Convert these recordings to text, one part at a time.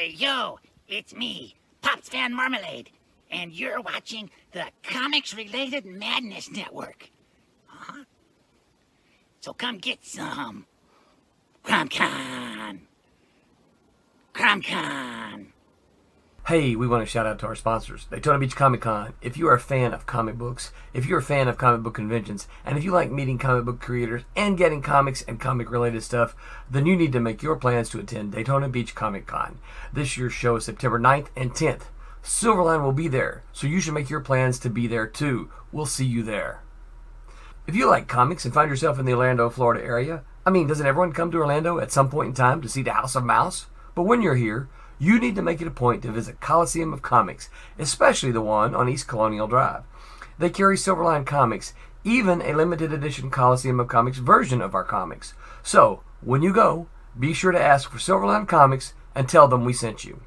Hey, yo, it's me, Pops Fan Marmalade, and you're watching the Comics-Related Madness Network. Uh-huh. So come get some. CromCon. CromCon. Hey, we want to shout out to our sponsors, Daytona Beach Comic Con. If you are a fan of comic books, if you're a fan of comic book conventions, and if you like meeting comic book creators and getting comics and comic-related stuff, then you need to make your plans to attend Daytona Beach Comic Con. This year's show is September 9th and 10th. Silverline will be there, so you should make your plans to be there too. We'll see you there. If you like comics and find yourself in the Orlando, Florida area, doesn't everyone come to Orlando at some point in time to see the House of Mouse? But when you're here, you need to make it a point to visit Coliseum of Comics, especially the one on East Colonial Drive. They carry Silverline Comics, even a limited edition Coliseum of Comics version of our comics. So, when you go, be sure to ask for Silverline Comics and tell them we sent you.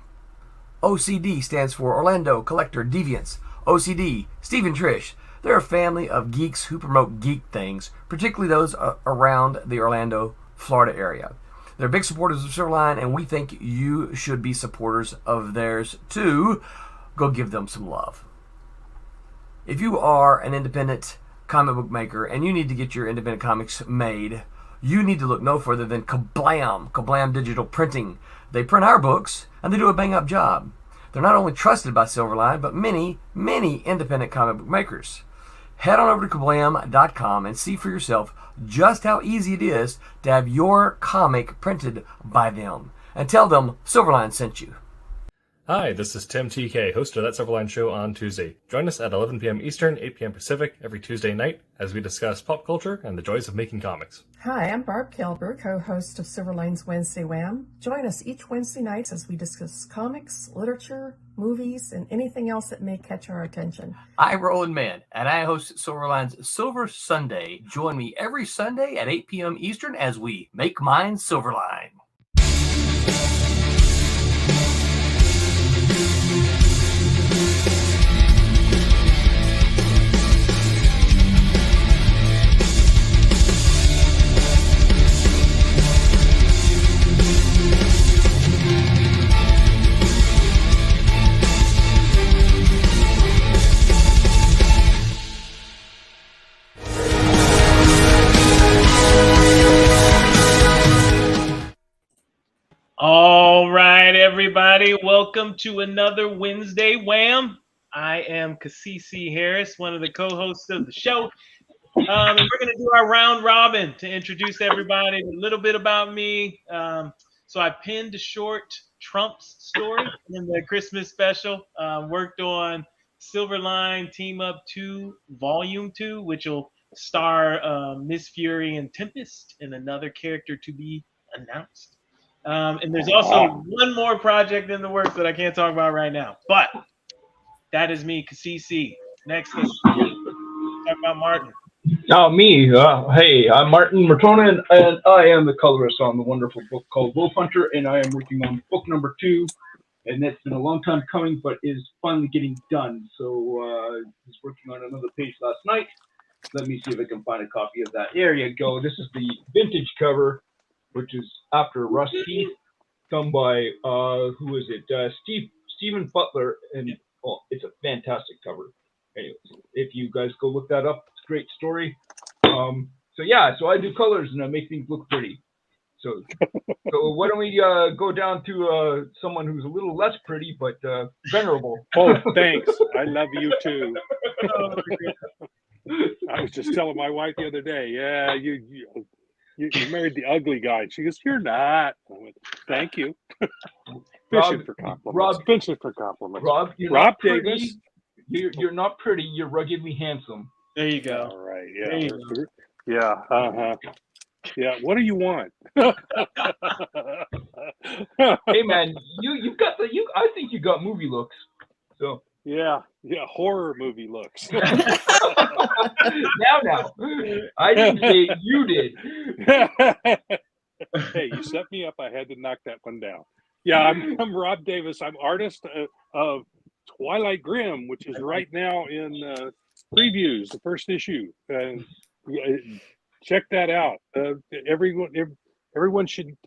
OCD stands for Orlando Collector Deviants. OCD, Steve and Trish, they're a family of geeks who promote geek things, particularly those around the Orlando, Florida area. They're big supporters of Silverline, and we think you should be supporters of theirs too. Go give them some love. If you are an independent comic book maker and you need to get your independent comics made, you need to look no further than Kablam! Kablam Digital Printing. They print our books, and they do a bang-up job. They're not only trusted by Silverline, but many, many independent comic book makers. Head on over to kablam.com and see for yourself just how easy it is to have your comic printed by them. And tell them Silverline sent you. Hi, this is Tim TK, host of That Silverline Show on Tuesday. Join us at 11 p.m. Eastern, 8 p.m. Pacific every Tuesday night as we discuss pop culture and the joys of making comics. Hi, I'm Barb Kilber, co-host of Silverline's Wednesday Wham. Join us each Wednesday night as we discuss comics, literature, movies, and anything else that may catch our attention. I'm Roland Mann, and I host Silverline's Silver Sunday. Join me every Sunday at 8 p.m. Eastern as we make mine Silverline. All right, everybody, welcome to another Wednesday Wham. I am Kasisi Harris, one of the co-hosts of the show. And we're going to do our round robin to introduce everybody, a little bit about me. So I pinned a short Trump's story in the Christmas special. Worked on Silverline Team Up 2 Volume 2, which will star Miss Fury and Tempest and another character to be announced. And there's also one more project in the works that I can't talk about right now. But that is me, Kasisi. Next, let's talk about Martin. Me. Hey, I'm Martin Martona, and I am the colorist on the wonderful book called Wolf Hunter, and I am working on book number 2. And that's been a long time coming, but is finally getting done. So I was working on another page last night. Let me see if I can find a copy of that. There you go. This is the vintage cover, which is after Rusty, done by, who is it? Stephen Butler, and it's a fantastic cover. Anyways, if you guys go look that up, it's a great story. So I do colors and I make things look pretty. So why don't we go down to someone who's a little less pretty, but venerable. Oh, thanks. I love you too. I was just telling my wife the other day, yeah, you married the ugly guy. And she goes, you're not. I went, thank you. Fishing for compliments. Rob, you're Rob not Davis. pretty. You're not pretty. You're ruggedly handsome. There you go. All right. Yeah. Yeah. Uh-huh. Yeah. What do you want? Hey man, I think you got movie looks. So Yeah. Horror movie looks. now, I didn't say you did. Hey, you set me up. I had to knock that one down. Yeah, I'm Rob Davis. I'm artist of Twilight Grim, which is right now in previews, the first issue. Check that out. Everyone should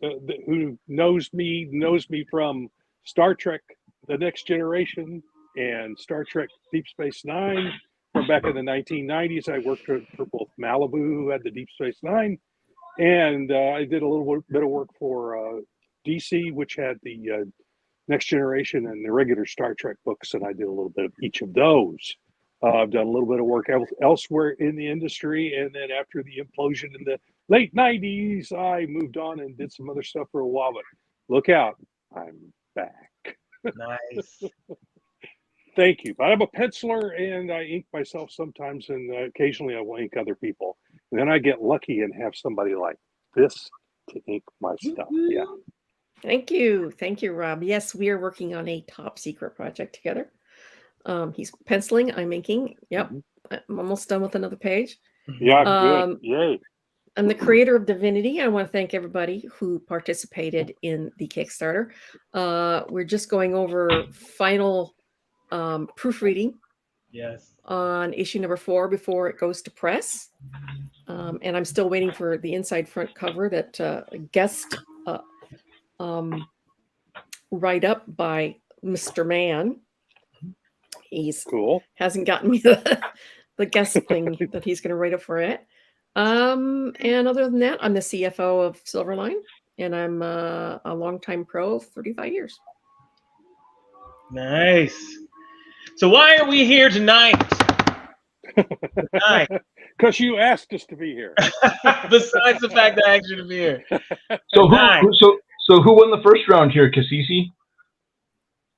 who knows me from Star Trek: The Next Generation and Star Trek: Deep Space Nine from back in the 1990s. I worked for both Malibu, who had the Deep Space Nine, and I did a little bit of work for DC, which had the Next Generation and the regular Star Trek books, and I did a little bit of each of those. I've done a little bit of work elsewhere in the industry, and then after the implosion in the late 90s, I moved on and did some other stuff for a while, but look out, I'm back. Nice. Thank you. But I'm a penciler, and I ink myself sometimes, and occasionally I will ink other people. And then I get lucky and have somebody like this to ink my stuff. Yeah. Thank you. Thank you, Rob. Yes, we are working on a top secret project together. He's penciling, I'm inking. Yep. I'm almost done with another page. Yeah, good. Yay. I'm the creator of Divinity. I want to thank everybody who participated in the Kickstarter. We're just going over final proofreading. Yes. On issue number 4 before it goes to press. And I'm still waiting for the inside front cover that guest write up by Mr. Man. He's cool. Hasn't gotten me the guest thing that he's going to write up for it. And other than that, I'm the CFO of Silverline, and I'm a longtime pro of 35 years. Nice. So why are we here tonight? Because you asked us to be here. Besides the fact that I asked you to be here. So who won the first round here, Cassisi?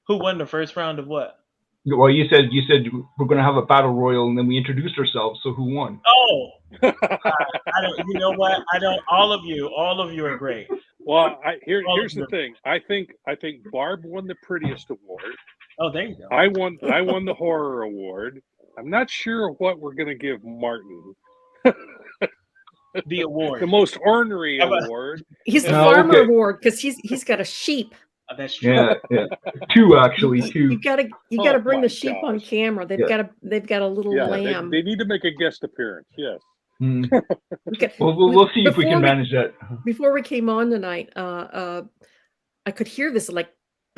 Who won the first round of what? Well, you said we're going to have a battle royal, and then we introduced ourselves. So who won? Oh, I don't. You know what? I don't. All of you are great. Well, here's the thing. I think Barb won the prettiest award. Oh, there you go. I won the horror award. I'm not sure what we're going to give Martin. The award, the most ornery award. He's the farmer award because he's got a sheep. Oh, that's true. Yeah. Two actually. You gotta bring the sheep on camera. They've got a little lamb. They need to make a guest appearance. Yes. Okay. We'll see if we can manage that. Before we came on tonight, I could hear this like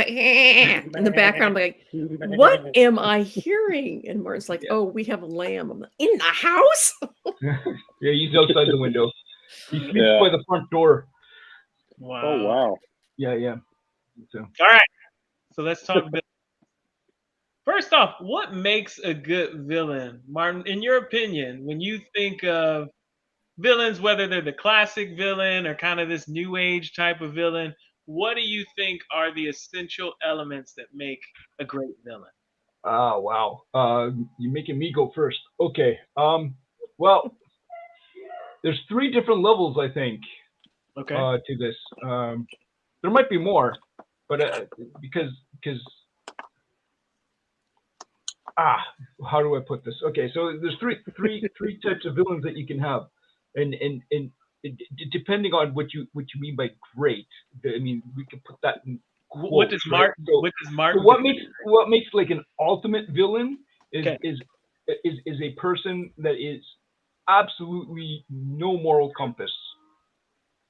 in the background, like, what am I hearing? And Martin's like, oh, we have a lamb. I'm like, in the house? Yeah, he's outside the window. He sleeps by the front door. Wow. Oh, wow. Yeah. So. All right. So let's talk about. First off, what makes a good villain? Martin, in your opinion, when you think of villains, whether they're the classic villain or kind of this new age type of villain, what do you think are the essential elements that make a great villain? Oh, wow. You're making me go first. Okay. Well, there's 3 different levels, I think, to this. There might be more, but because how do I put this? Okay, so there's three types of villains that you can have, and depending on what you mean by great, I mean we can put that in quotes, what does Mark? So, what does Mark? So what makes like an ultimate villain is a person that is absolutely no moral compass,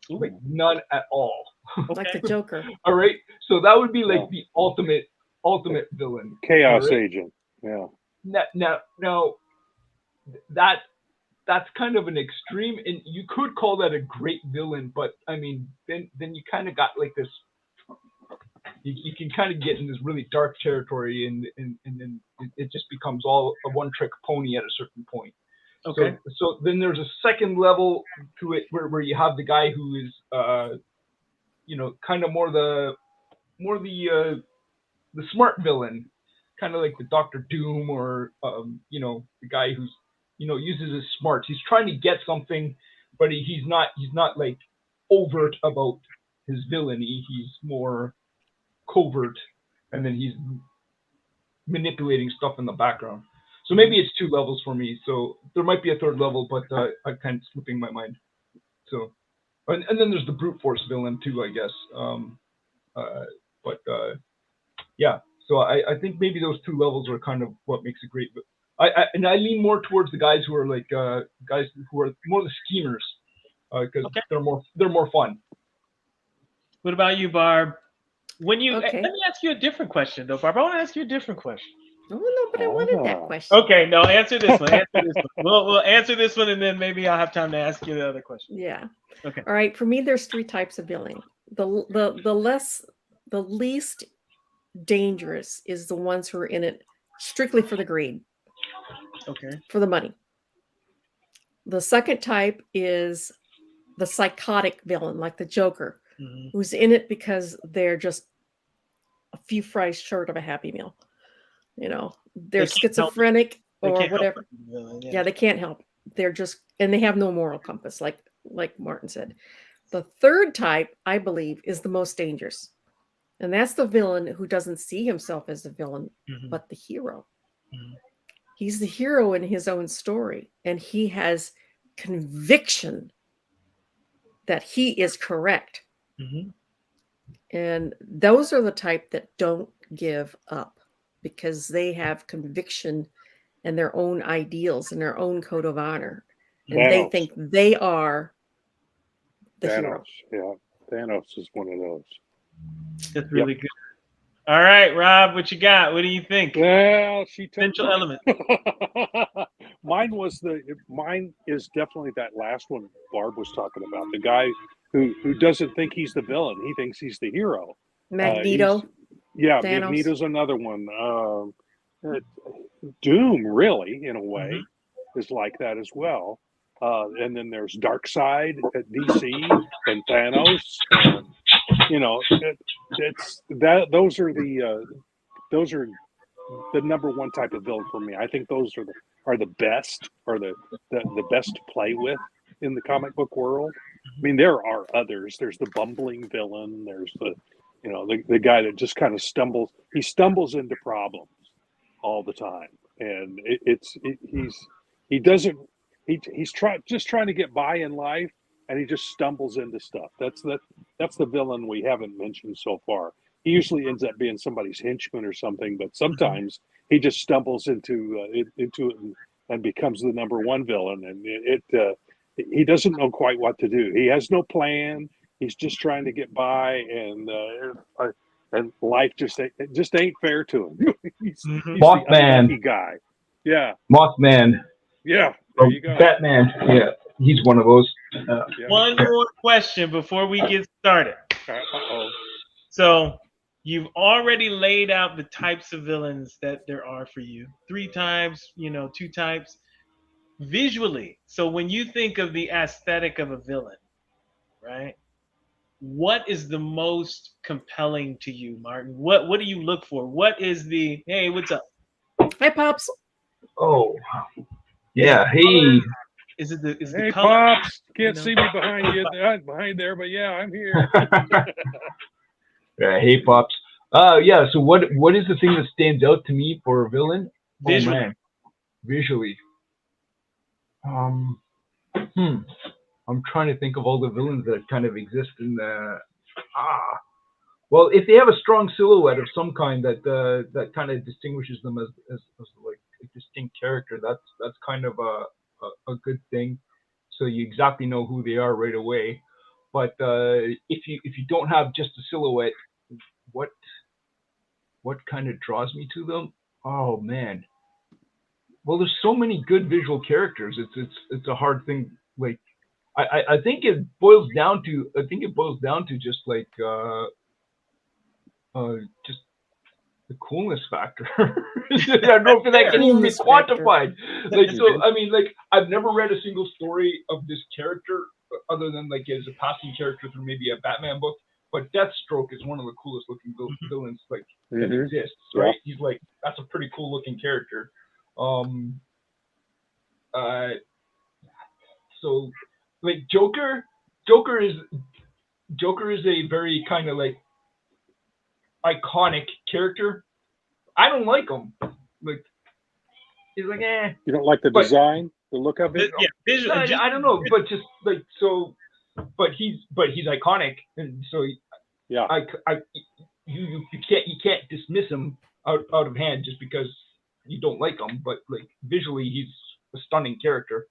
like none at all. Like the Joker. All right, so that would be like the ultimate villain, chaos agent. Yeah. Now, that's kind of an extreme, and you could call that a great villain, but I mean, then you kind of got like this. You can kind of get in this really dark territory, and then it just becomes all a one-trick pony at a certain point. Okay. So then there's a second level to it where you have the guy who is, kind of more the smart villain, kind of like the Dr. Doom or the guy who's uses his smarts. He's trying to get something, but he's not like overt about his villainy. He's more covert, and then he's manipulating stuff in the background. So maybe it's 2 levels for me. So there might be a 3rd level, but I'm kind of slipping my mind. So, and then there's the brute force villain too, I guess. Yeah. So I think maybe those 2 levels are kind of what makes a great. I lean more towards the guys who are like guys who are more the schemers, because they're more fun. What about you, Barb? When you Okay. let me ask you a different question though, Barbara. I want to ask you a different question. Oh no, but I wanted that question. Okay, no, answer this one. Answer this one. We'll answer this one, and then maybe I'll have time to ask you the other question. Yeah. Okay. All right. For me, there's 3 types of villain. The least dangerous is the ones who are in it strictly for the greed. Okay. For the money. The second type is the psychotic villain, like the Joker, who's in it because they're just a few fries short of a Happy Meal. You know, they're schizophrenic or whatever. Yeah, they can't help. They're just, and they have no moral compass, like Martin said. The third type, I believe, is the most dangerous. And that's the villain who doesn't see himself as the villain, but the hero. He's the hero in his own story, and he has conviction that he is correct. And those are the type that don't give up because they have conviction and their own ideals and their own code of honor. And they think they are the hero. Yeah, Thanos is one of those. That's really good. All right, Rob, what you got? What do you think? Well, she took Essential element. Mine is definitely that last one Barb was talking about. The guy who doesn't think he's the villain. He thinks he's the hero. Magneto. Thanos. Magneto's another one. Doom, really, in a way, is like that as well. And then there's Darkseid at DC and Thanos. And, you know, it's that. Those are the number one type of villain for me. I think those are the best, or the best to play with in the comic book world. I mean, there are others. There's the bumbling villain. There's the guy that just kind of stumbles. He stumbles into problems all the time, and he's trying to get by in life, and he just stumbles into stuff. That's the villain we haven't mentioned so far. He usually ends up being somebody's henchman or something, but sometimes he just stumbles into it and becomes the number one villain, and he doesn't know quite what to do. He has no plan. He's just trying to get by, and life just ain't fair to him. he's Mothman. the guy. Yeah. Mothman. Yeah. There you go. Batman. Yeah. He's one of those. One more question before we get started. So you've already laid out the types of villains that there are for you. 3 types, 2 types. Visually, so when you think of the aesthetic of a villain, right? What is the most compelling to you, Martin? What do you look for? What is the, hey, what's up? Hi, Pops. Oh, yeah. Hey. Is it the Hey, color? Pops. Can't see me behind you, behind there, but yeah, I'm here. Yeah, hey, Pops. Yeah. So what is the thing that stands out to me for a villain? Visually. Oh, man. Visually. I'm trying to think of all the villains that kind of exist in the. Well, if they have a strong silhouette of some kind that kind of distinguishes them as like a distinct character, that's kind of a good thing. So you exactly know who they are right away. But if you don't have just a silhouette, what kind of draws me to them? Oh man. Well, there's so many good visual characters. It's a hard thing. Like, I think it boils down to just like just the coolness factor. I don't know if that can even be quantified. Like, so I mean, like, I've never read a single story of this character other than like as a passing character through maybe a Batman book. But Deathstroke is one of the coolest looking villains like that exists. Right? Yeah. He's like, that's a pretty cool looking character. So like Joker is a very kind of like iconic character. I don't like him. Like, he's like, eh. You don't like the design, the look of it? Yeah, visually. I don't know, but just like so. But he's iconic, and so yeah. You can't dismiss him out of hand just because you don't like him. But like visually, he's a stunning character.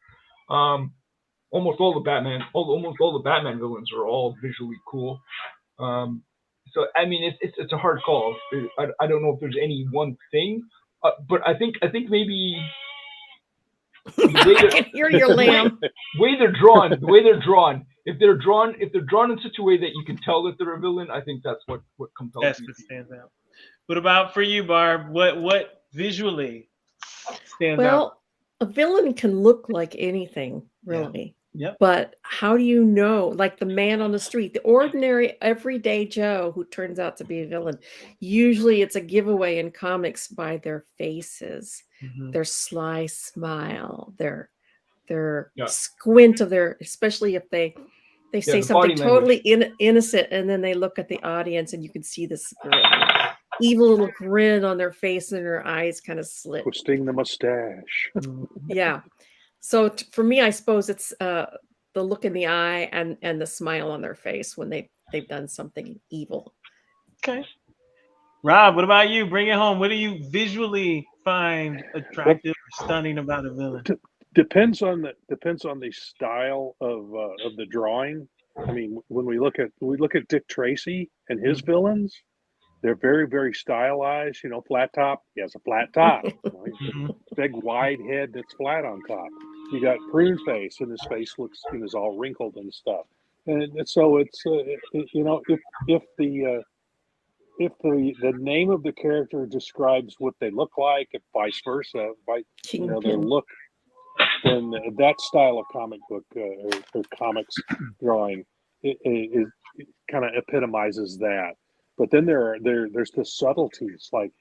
Almost all the Batman villains are all visually cool. So I mean, it's a hard call. I don't know if there's any one thing, but I think maybe I can hear your lamb. the way they're drawn. If they're drawn in such a way that you can tell that they're a villain, I think that's what compels That's me. what stands out. What about for you, Barb? What visually stands out? Well, a villain can look like anything, really. Yep. But how do you know? Like the man on the street, the ordinary, everyday Joe who turns out to be a villain. Usually it's a giveaway in comics by their faces, their sly smile, their squint of their, especially if they say something totally innocent and then they look at the audience and you can see this evil little grin on their face and their eyes kind of slit. Twisting the mustache. Yeah. So for me, I suppose it's the look in the eye and the smile on their face when they've done something evil. Okay. Rob, what about you? Bring it home. What do you visually find attractive or stunning about a villain? Depends on the style of the drawing. I mean, when we look at Dick Tracy and his villains, they're very, very stylized. You know, flat top. He has a flat top. Big wide head that's flat on top. You got prune face, and his face looks is all wrinkled and stuff. And so it's you know, if the name of the character describes what they look like, and vice versa, their look, then that style of comic book or comics drawing it kind of epitomizes that. But then there's the subtleties like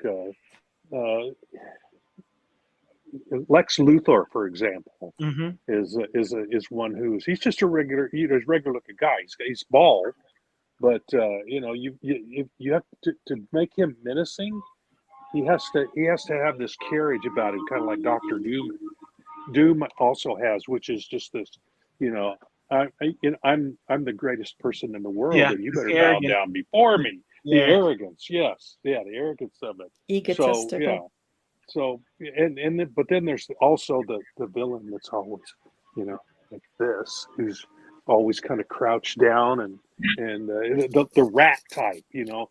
Lex Luthor, for example, is one he's just a regular looking guy. He's bald, but you know you have to make him menacing. He has to have this carriage about him, kind of like Dr. Doom. Doom also has, which is just this, you know, I'm the greatest person in the world, and you better bow down before me. The arrogance, yes, the arrogance of it. Egotistical. So but then there's also the villain that's always, you know, like this, who's always kind of crouched down and the rat type, you know,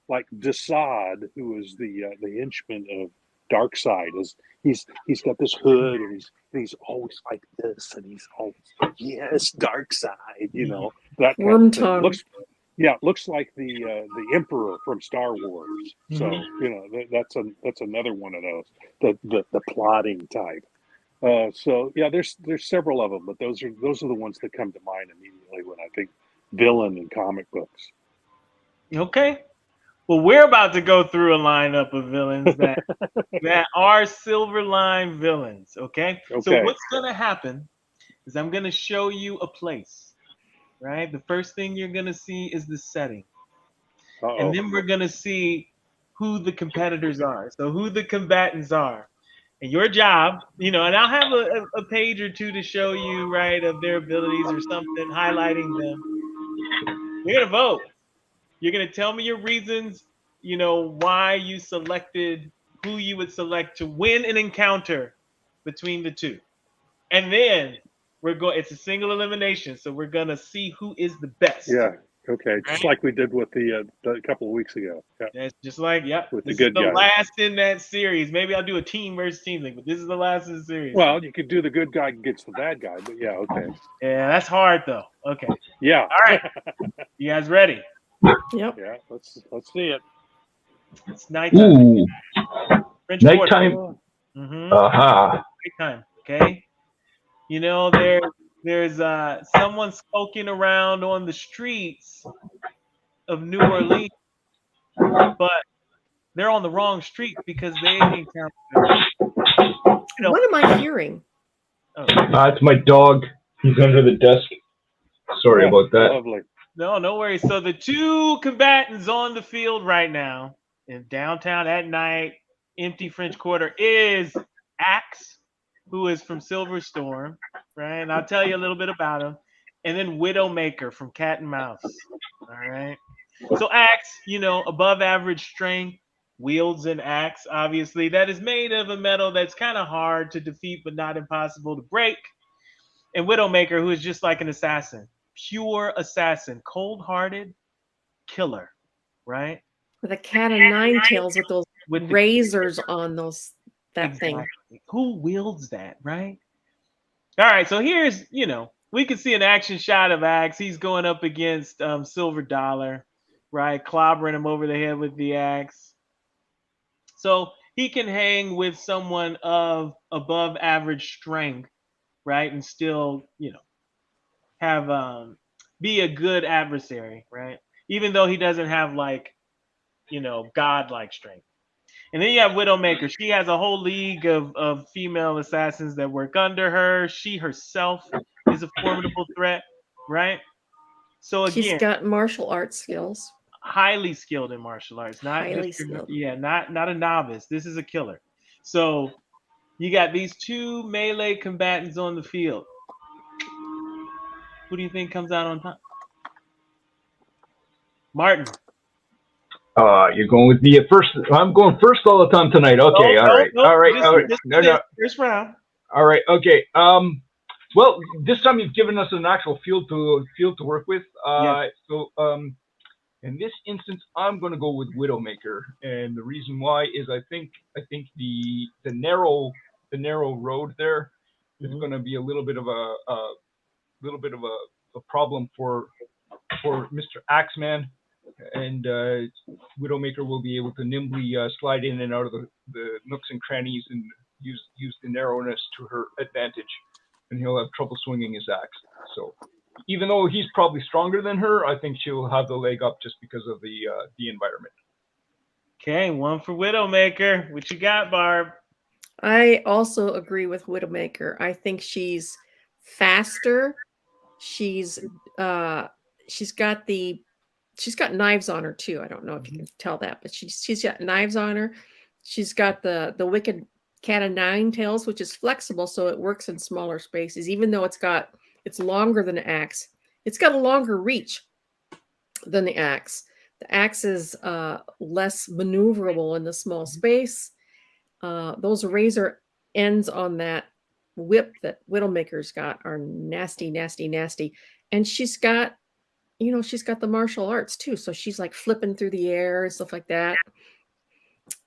like Desaad, who is the henchman of Darkseid, is he's got this hood and he's always like this, and he's always yes, Darkseid, you know, that kind of thing. Looks like the Emperor from Star Wars. So you know that's another one of those, the plotting type. So yeah, there's several of them, but those are the ones that come to mind immediately when I think villain in comic books. Okay. Well, we're about to go through a lineup of villains that are Silverline villains. Okay. So what's gonna happen is I'm gonna show you a place. Right? The first thing you're going to see is the setting. And then we're going to see who the competitors are. So who the combatants are. And your job, you know, and I'll have a page or two to show you, right, of their abilities or something, highlighting them. You're going to vote. You're going to tell me your reasons, you know, why you selected who you would select to win an encounter between the two. And then it's a single elimination, so we're gonna see who is the best. Yeah. Okay. Right? Just like we did with the couple of weeks ago. Yeah. It's just like with the good guy. Last in that series. Maybe I'll do a team versus team thing, but this is the last in the series. Well, you could do the good guy against the bad guy, but yeah, okay. Yeah, that's hard though. Okay. Yeah. All right. You guys ready? Yep. Yeah. Let's see it. It's nighttime. Nighttime. Nighttime. Okay. You know, there's someone skulking around on the streets of New Orleans, but they're on the wrong street because they encountered. What am I hearing? It's my dog. He's under the desk. Sorry about that. Lovely. No worries. So the two combatants on the field right now in downtown at night, empty French Quarter, is Axe, who is from Silver Storm, right? And I'll tell you a little bit about him. And then Widowmaker from Cat and Mouse, all right? So Axe, you know, above average strength, wields an axe, obviously, that is made of a metal that's kind of hard to defeat but not impossible to break. And Widowmaker, who is just like an assassin, pure assassin, cold-hearted, killer, right? With a cat of nine tails with those With the razors on that thing. exactly. Who wields that, right? All right, so here's, we can see an action shot of Axe. He's going up against Silver Dollar, right? Clobbering him over the head with the axe. So he can hang with someone of above average strength, right? And still, have be a good adversary, right? Even though he doesn't have like, godlike strength. And then you have Widowmaker. She has a whole league of female assassins that work under her. She herself is a formidable threat, right? So She's again, got martial arts skills. highly skilled in martial arts, not Highly just skilled. not a novice. This is a killer. So you got these two melee combatants on the field. Who do you think comes out on top? Martin. You're going with me at first. I'm going first all the time tonight. Okay, all right. First round. All right, okay. Well, this time you've given us an actual field to work with. So, in this instance, I'm going to go with Widowmaker, and the reason why is I think the narrow road there is going to be a little bit of a problem for Mr. Axeman. And Widowmaker will be able to nimbly slide in and out of the nooks and crannies and use the narrowness to her advantage, and he'll have trouble swinging his axe. So, even though he's probably stronger than her, I think she'll have the leg up just because of the environment. Okay, one for Widowmaker. What you got, Barb? I also agree with Widowmaker. I think she's faster. She's got knives on her too. I don't know if you can tell that, but she's got knives on her. She's got the wicked cat of nine tails, which is flexible, so it works in smaller spaces. Even though it's longer than the axe, it's got a longer reach than the axe. The axe is less maneuverable in the small space. Those razor ends on that whip that Widowmaker's got are nasty, nasty, nasty. And she's got the martial arts too. So she's like flipping through the air and stuff like that.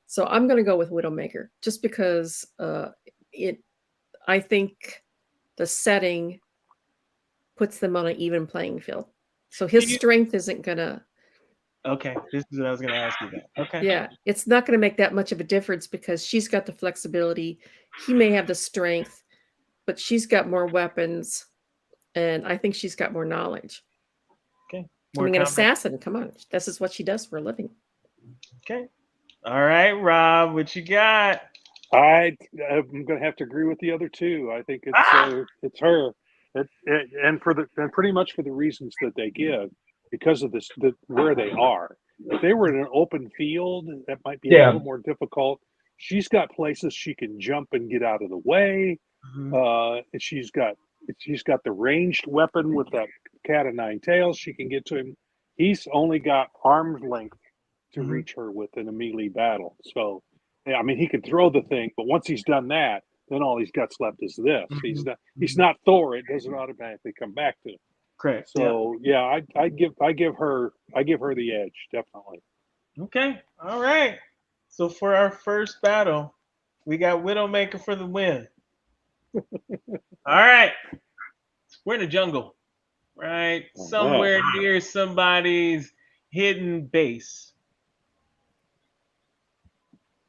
So I'm going to go with Widowmaker just because I think the setting puts them on an even playing field. So his strength isn't going to. Okay, this is what I was going to ask you about. Okay. Yeah, it's not going to make that much of a difference because she's got the flexibility. He may have the strength, but she's got more weapons, and I think she's got more knowledge. Okay. An assassin, come on. This is what she does for a living. Okay. All right, Rob, what you got? I'm going to have to agree with the other two. I think it's her, and pretty much for the reasons that they give, because of where they are. If they were in an open field, that might be a little more difficult. She's got places she can jump and get out of the way. Mm-hmm. She's got the ranged weapon with that cat of nine tails. She can get to him. He's only got arm's length to reach her with in a melee battle. So, I mean, he can throw the thing, but once he's done that, then all he's got left is this. Mm-hmm. He's not Thor. It doesn't automatically come back to him. Correct. So I give her the edge, definitely. Okay. All right. So for our first battle, we got Widowmaker for the win. All right. We're in the jungle, right? Somewhere near somebody's hidden base.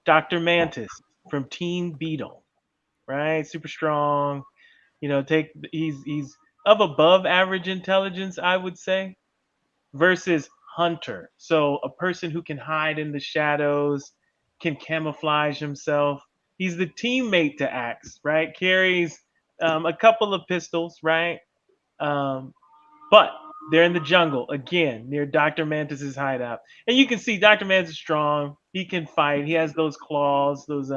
Dr. Mantis from Team Beetle, right? Super strong. He's of above average intelligence, I would say, versus Hunter. So a person who can hide in the shadows, can camouflage himself. He's the teammate to Axe, right? Carries a couple of pistols, right? But they're in the jungle, again, near Dr. Mantis's hideout. And you can see Dr. Mantis is strong. He can fight. He has those claws, those...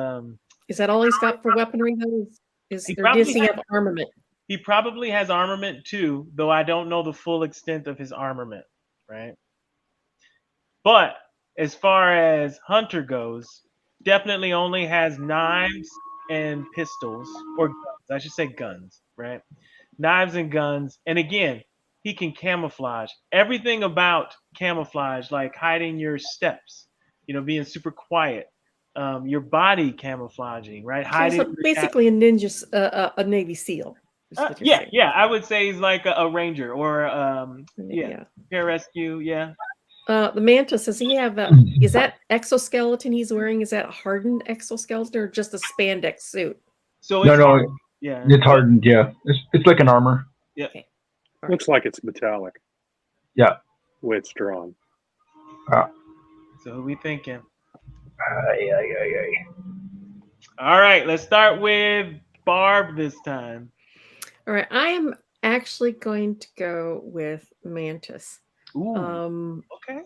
Is that all he's got for weaponry, though? Does he have armament? He probably has armament too, though I don't know the full extent of his armament, right? But as far as Hunter goes, definitely only has knives and pistols, or guns. I should say guns, right? Knives and guns. And again, he can camouflage. Everything about camouflage, like hiding your steps, being super quiet, your body camouflaging, right? Hiding. So basically, a ninja, a Navy SEAL. Yeah. I would say he's like a ranger or Yeah. pararescue. Yeah. The Mantis, does he have is that exoskeleton he's wearing? Is that a hardened exoskeleton or just a spandex suit? So it's hardened. Yeah, it's hardened. Yeah, it's like an armor. Yeah. Okay. Looks like it's metallic. Yeah. The way it's drawn. So who we thinking? All right, let's start with Barb this time. All right, I am actually going to go with Mantis. Ooh. Okay.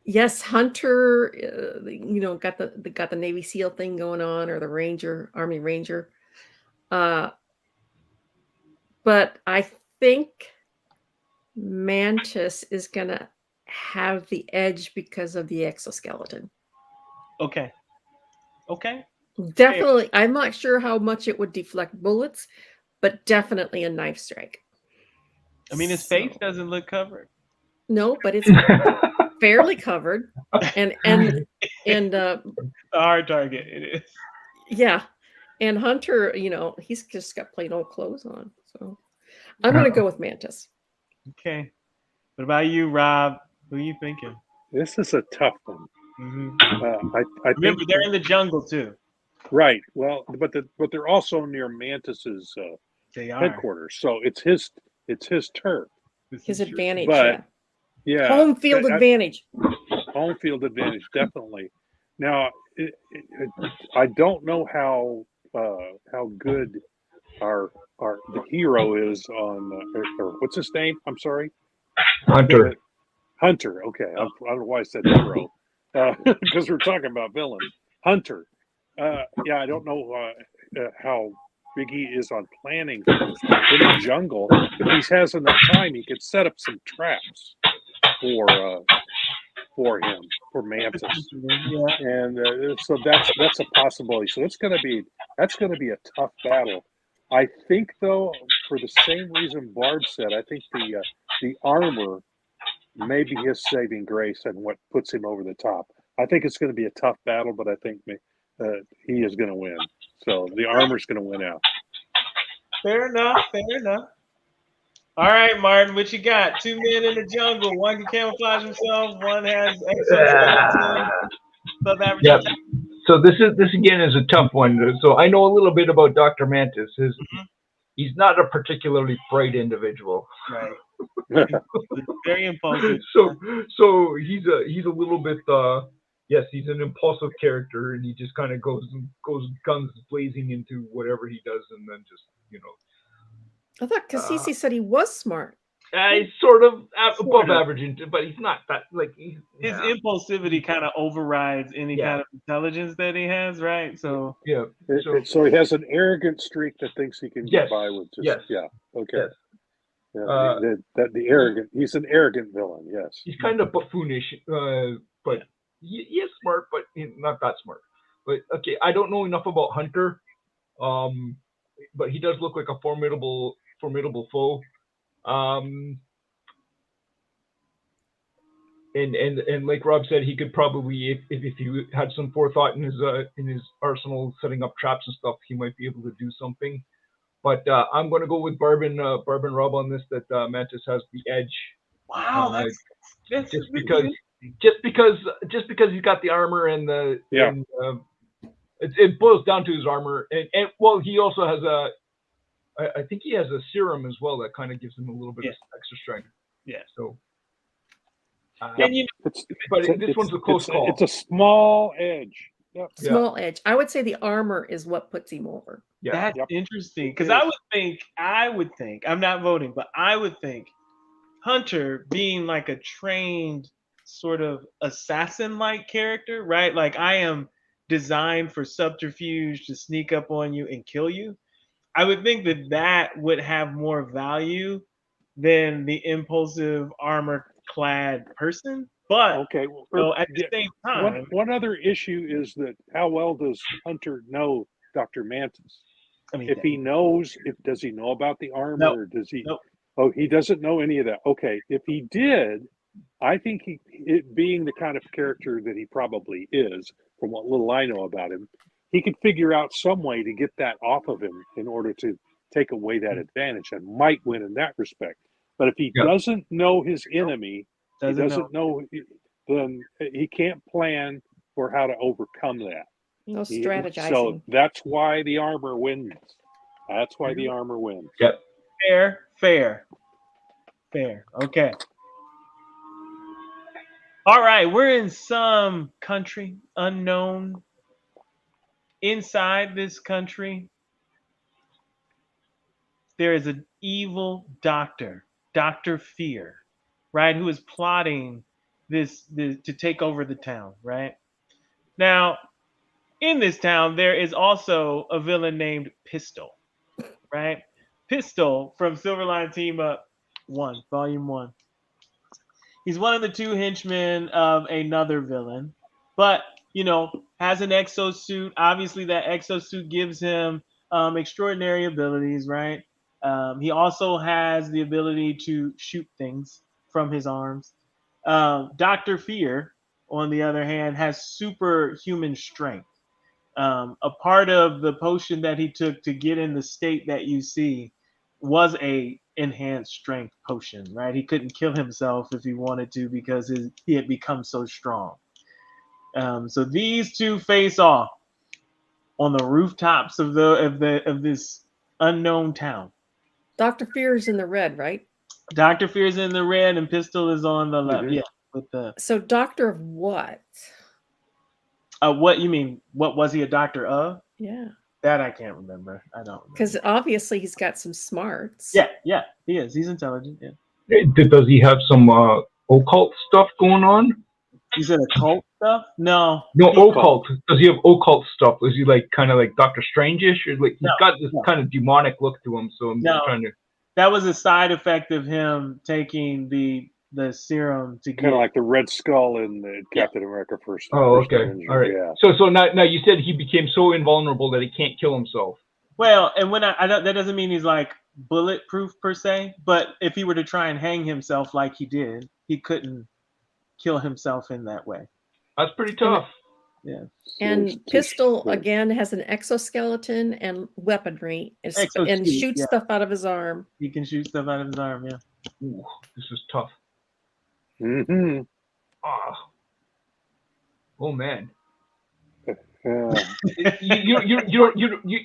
Yes, Hunter, got the Navy SEAL thing going on, or the Ranger, Army Ranger. But I think Mantis is gonna have the edge because of the exoskeleton. Okay. Definitely, I'm not sure how much it would deflect bullets, but definitely a knife strike. I mean, his face doesn't look covered. No, but it's fairly covered, and a hard target it is. Yeah, and Hunter, he's just got plain old clothes on, so I'm gonna go with Mantis. Okay. What about you, Rob? Who are you thinking? This is a tough one. Mm-hmm. I remember think they're in the jungle too. Right. Well, but they're also near Mantis's headquarters, so it's his turf. His advantage, but, yeah. Home field advantage. Home field advantage, definitely. Now, I don't know how good the hero is on or what's his name? I'm sorry, Hunter. Hunter. Okay, I don't know why I said hero because we're talking about villains. Hunter. Yeah, I don't know how big he is on planning things in the jungle. If he has enough time, he could set up some traps for Mantis. Yeah. And so that's a possibility. So that's going to be a tough battle. I think, though, for the same reason Barb said, I think the armor may be his saving grace and what puts him over the top. I think it's going to be a tough battle, but I think he is going to win. So the armor's going to win out. Fair enough. All right, Martin, what you got? 2 men in the jungle. One can camouflage himself. One has exoskeleton. Yep. So this again is a tough one. So I know a little bit about Dr. Mantis. He's not a particularly bright individual. Right. Very impulsive. So he's a little bit yes, he's an impulsive character, and he just kind of goes guns blazing into whatever he does, and then just I thought Cassisi said he was smart. He's sort of above average, but he's not that his impulsivity kind of overrides any kind of intelligence that he has, right? So yeah. So he has an arrogant streak that thinks he can get by with just okay. Yes. Yeah, the arrogant. He's an arrogant villain. Yes. He's kind of buffoonish, but he is smart, but not that smart. But okay, I don't know enough about Hunter, but he does look like a formidable foe. And like Rob said, he could probably, if he had some forethought in his arsenal, setting up traps and stuff, he might be able to do something. But I'm going to go with Barb and Rob on this. That Mantis has the edge. Wow, that's just because he's got the armor and it boils down to his armor and well, he also has I think he has a serum as well that kind of gives him a little bit of extra strength. Yeah. So. This one's a close call. It's a small edge. Yep. Small edge. I would say the armor is what puts him over. Yeah. That's interesting because I would think I'm not voting, but I would think Hunter being like a trained sort of assassin-like character, right? Like I am designed for subterfuge to sneak up on you and kill you. I would think that would have more value than the impulsive armor-clad person. But okay, at the same time, one other issue is that how well does Hunter know Dr. Mantis? I mean, if he knows, does he know about the armor? No. Or does he? Nope. Oh, he doesn't know any of that. Okay, if he did, I think it being the kind of character that he probably is, from what little I know about him, he could figure out some way to get that off of him in order to take away that advantage and might win in that respect. But if he doesn't know his enemy, then he can't plan for how to overcome that. No strategizing. So that's why the armor wins. That's why the armor wins. Yep. Fair. Okay. All right, we're in some country unknown. Inside this country, there is an evil doctor, Dr. Fear, right, who is plotting this to take over the town, right? Now, in this town, there is also a villain named Pistol, right? Pistol from Silverline Team Up 1, Volume 1. He's one of the two henchmen of another villain, but, has an exosuit. Obviously, that exosuit gives him extraordinary abilities, right? He also has the ability to shoot things from his arms. Dr. Fear, on the other hand, has superhuman strength. A part of the potion that he took to get in the state that you see was a enhanced strength potion, right? He couldn't kill himself if he wanted to because he had become so strong. So these two face off on the rooftops of this unknown town. Dr. Fear's in the red, right? Dr. Fear's in the red and Pistol is on the left. Yeah. With the So doctor of what? What you mean? What was he a doctor of? Yeah. That I can't remember. I don't remember. Because obviously he's got some smarts. Yeah, he is. He's intelligent. Yeah. Does he have some occult stuff going on? You said occult stuff? No. No, occult. Does he have occult stuff? Is he kind of like Doctor Strange-ish? Or he's got this kind of demonic look to him, so I'm just trying to... That was a side effect of him taking the serum to get... Kind of like the Red Skull in the Captain America first. Oh, okay. All right. Yeah. So now you said he became so invulnerable that he can't kill himself. Well, and when I don't, that doesn't mean he's like bulletproof per se, but if he were to try and hang himself like he did, he couldn't kill himself in that way. That's pretty tough. Yeah. And Pistol again has an exoskeleton and weaponry and shoots stuff out of his arm. He can shoot stuff out of his arm. Yeah. Ooh, this is tough. Mm-hmm. Oh man. You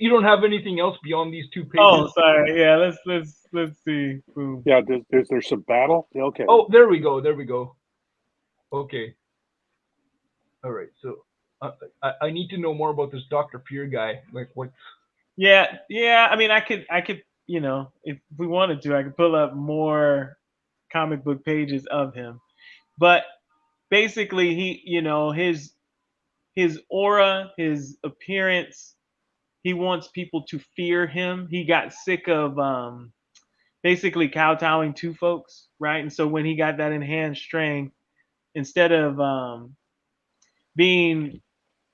don't have anything else beyond these 2 pages. Oh, sorry. Yeah, let's see. Boom. Yeah, there's some battle. Okay. Oh, there we go. Okay. All right. So I need to know more about this Dr. Fear guy. Like what? Yeah. I mean, I could, if we wanted to, I could pull up more comic book pages of him, but basically he, his aura, his appearance, he wants people to fear him. He got sick of basically kowtowing to folks, right? And so when he got that enhanced strength, instead of being,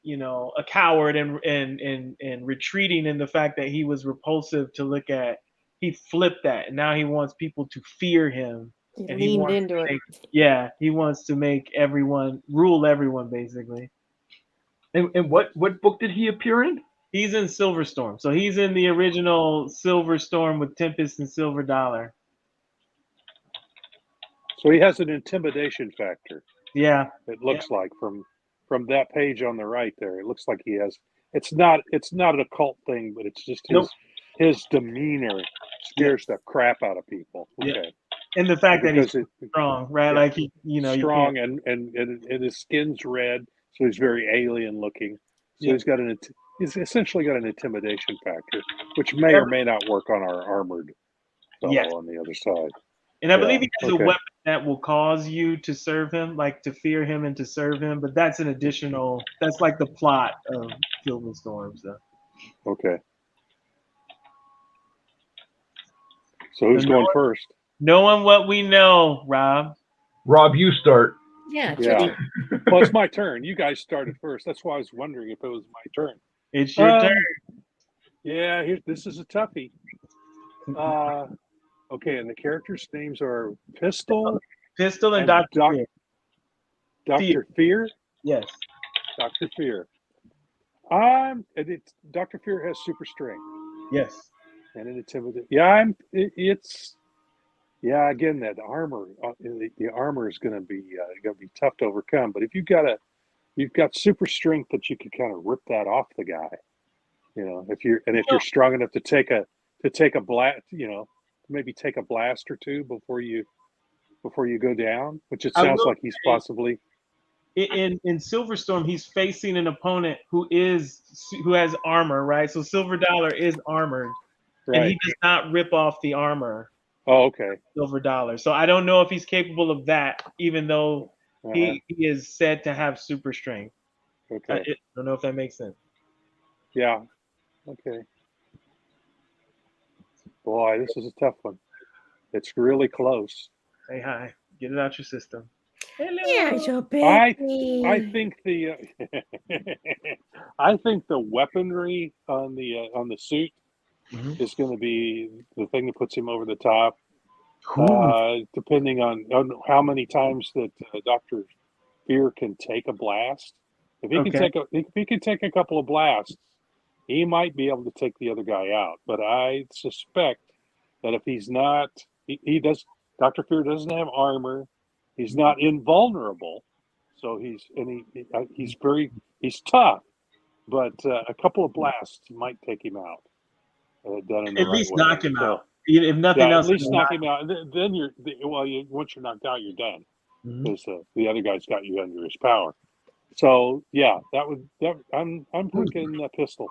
a coward and retreating in the fact that he was repulsive to look at, he flipped that, and now he wants people to fear him. And he leaned into it. He wants to make rule everyone, basically. And what book did he appear in? He's in Silver Storm. So he's in the original Silver Storm with Tempest and Silver Dollar. So he has an intimidation factor. Yeah. It looks like from that page on the right there. It looks like he has. It's not an occult thing, but it's just his demeanor scares the crap out of people. Okay. Yeah. And the fact that he's strong, right? Yeah. Like he, strong and his skin's red, so he's very alien looking. So he's essentially got an intimidation factor, which may or may not work on our armored fellow on the other side. And I believe he has a weapon that will cause you to serve him, like to fear him and to serve him. But that's an additional. That's like the plot of Silver Storm. So. Okay. So who's going first? Knowing what we know, Rob. Rob, you start. Yeah. Well, it's my turn. You guys started first. That's why I was wondering if it was my turn. It's your turn. Yeah, this is a toughie. Okay, and the characters' names are Pistol Pistol and and Dr. Doc- Fear. Dr. Fear. Yes. Dr. Fear. And it's Dr. Fear has super strength Yes. and an intimidate. Yeah, again, that armor, the armor is going to be tough to overcome. But if you've got super strength that you can kind of rip that off the guy, if you're strong enough to take a blast, maybe take a blast or two before you go down, which it sounds like he's possibly. In Silverstorm, he's facing an opponent who has armor, right? So Silver Dollar is armored, Right. and he does not rip off the armor. Oh, okay. Silver Dollar. So I don't know if he's capable of that, even though he is said to have super strength. Okay. I don't know if that makes sense. Yeah. Okay. Boy, this is a tough one. It's really close. Say hi. Get it out your system. Hello. Yeah, your I baby. think the I think the weaponry on the suit is going to be the thing that puts him over the top. Depending on how many times that Dr. Fear can take a blast. If he can take a couple of blasts, he might be able to take the other guy out. But I suspect that if he's not, Dr. Fear doesn't have armor. He's not invulnerable, so he's tough. But a couple of blasts might take him out. At least knock him out. If nothing else, at least knock him out. Then once you're knocked out, you're done because the other guy's got you under his power. So yeah, I'm thinking Pistol.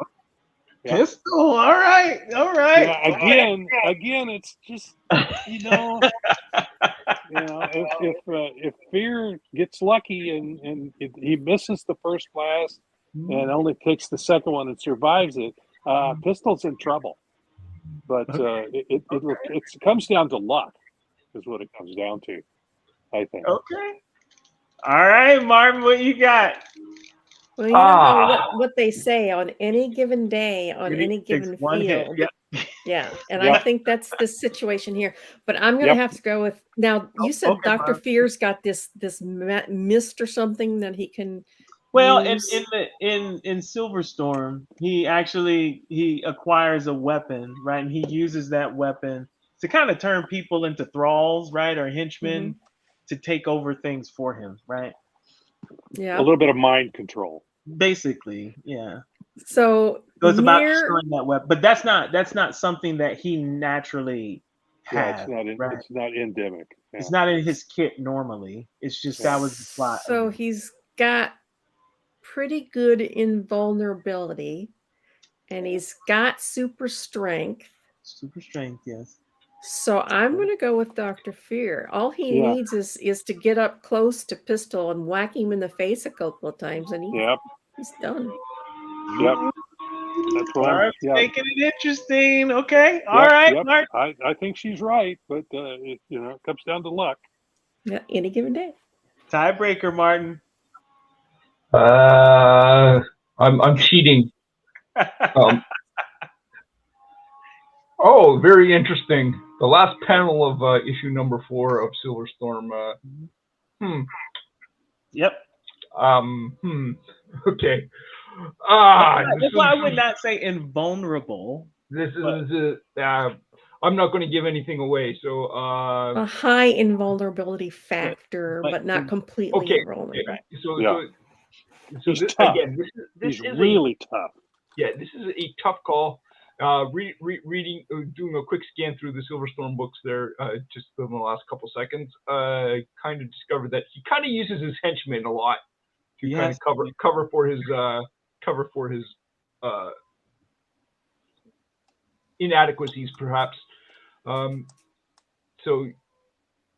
Yeah. Pistol. All right. Yeah, again, it's just if Fear gets lucky and he misses the first blast and only picks the second one and survives it, Pistol's in trouble. But it comes down to luck, is what it comes down to, I think. Okay. All right, Martin, what you got? Well, you know what they say on any given day, on any given one hit. field. Yeah. Yeah, and I think that's the situation here. But I'm going to have to go with now. You said Okay, Dr. Bob. Fear's got this mist or something that he can. Well, use. in Silverstorm, he acquires a weapon, right? And he uses that weapon to kind of turn people into thralls, right, or henchmen to take over things for him, right? Yeah, a little bit of mind control. Basically, yeah. So it's about destroying that weapon, but that's not something that he naturally has. Yeah, it's not endemic. Yeah. It's not in his kit normally. It's just that was the plot. So he's got pretty good invulnerability, and he's got super strength. Super strength, yes. So I'm going to go with Dr. Fear. All he needs is to get up close to Pistol and whack him in the face a couple of times, and he's done. Yep. That's what making it interesting. Okay. All right, Mark. I think she's right, but it comes down to luck. Yeah, any given day. Tiebreaker, Martin. I'm cheating. Oh, very interesting. The last panel of issue number 4 of Silverstorm. Yep. Okay. That's why I would not say invulnerable. This is I'm not going to give anything away. So a high invulnerability factor, but not completely invulnerable. So he's this, tough. Again, this he's is really tough. Yeah, this is a tough call. Reading, doing a quick scan through the Silverstorm books there, just in the last couple seconds, kind of discovered that he kind of uses his henchmen a lot to kind of cover for his inadequacies, perhaps. So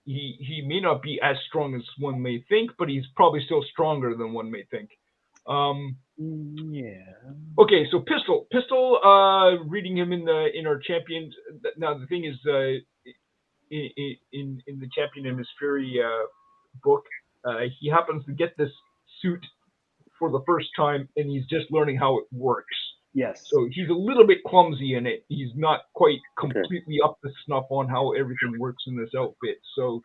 he may not be as strong as one may think, but he's probably still stronger than one may think. Okay, so Pistol, reading him in our champions. Now the thing is, in the Champion and His Fury book, he happens to get this suit for the first time, and he's just learning how it works. Yes. So he's a little bit clumsy in it. He's not quite completely up to snuff on how everything works in this outfit. So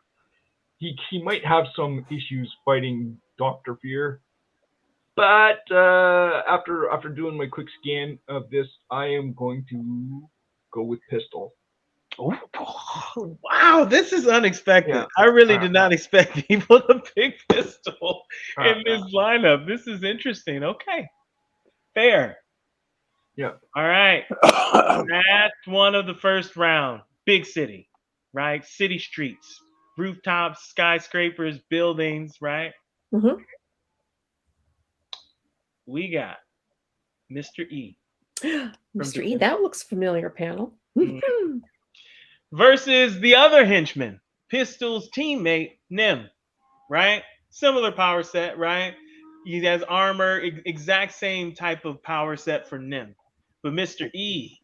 he might have some issues fighting Dr. Fear. But after doing my quick scan of this, I am going to go with Pistol. Oh, wow, this is unexpected. Yeah. I really did not expect people to pick Pistol in this lineup. This is interesting. Okay. Fair. Yeah. All right. That's one of the first round. Big city, right? City streets, rooftops, skyscrapers, buildings, right? Mm-hmm. We got Mr. E. Mr. E, that looks familiar, panel. Versus the other henchman, Pistol's teammate, Nim, right? Similar power set, right? He has armor, exact same type of power set for Nim. But Mr. E,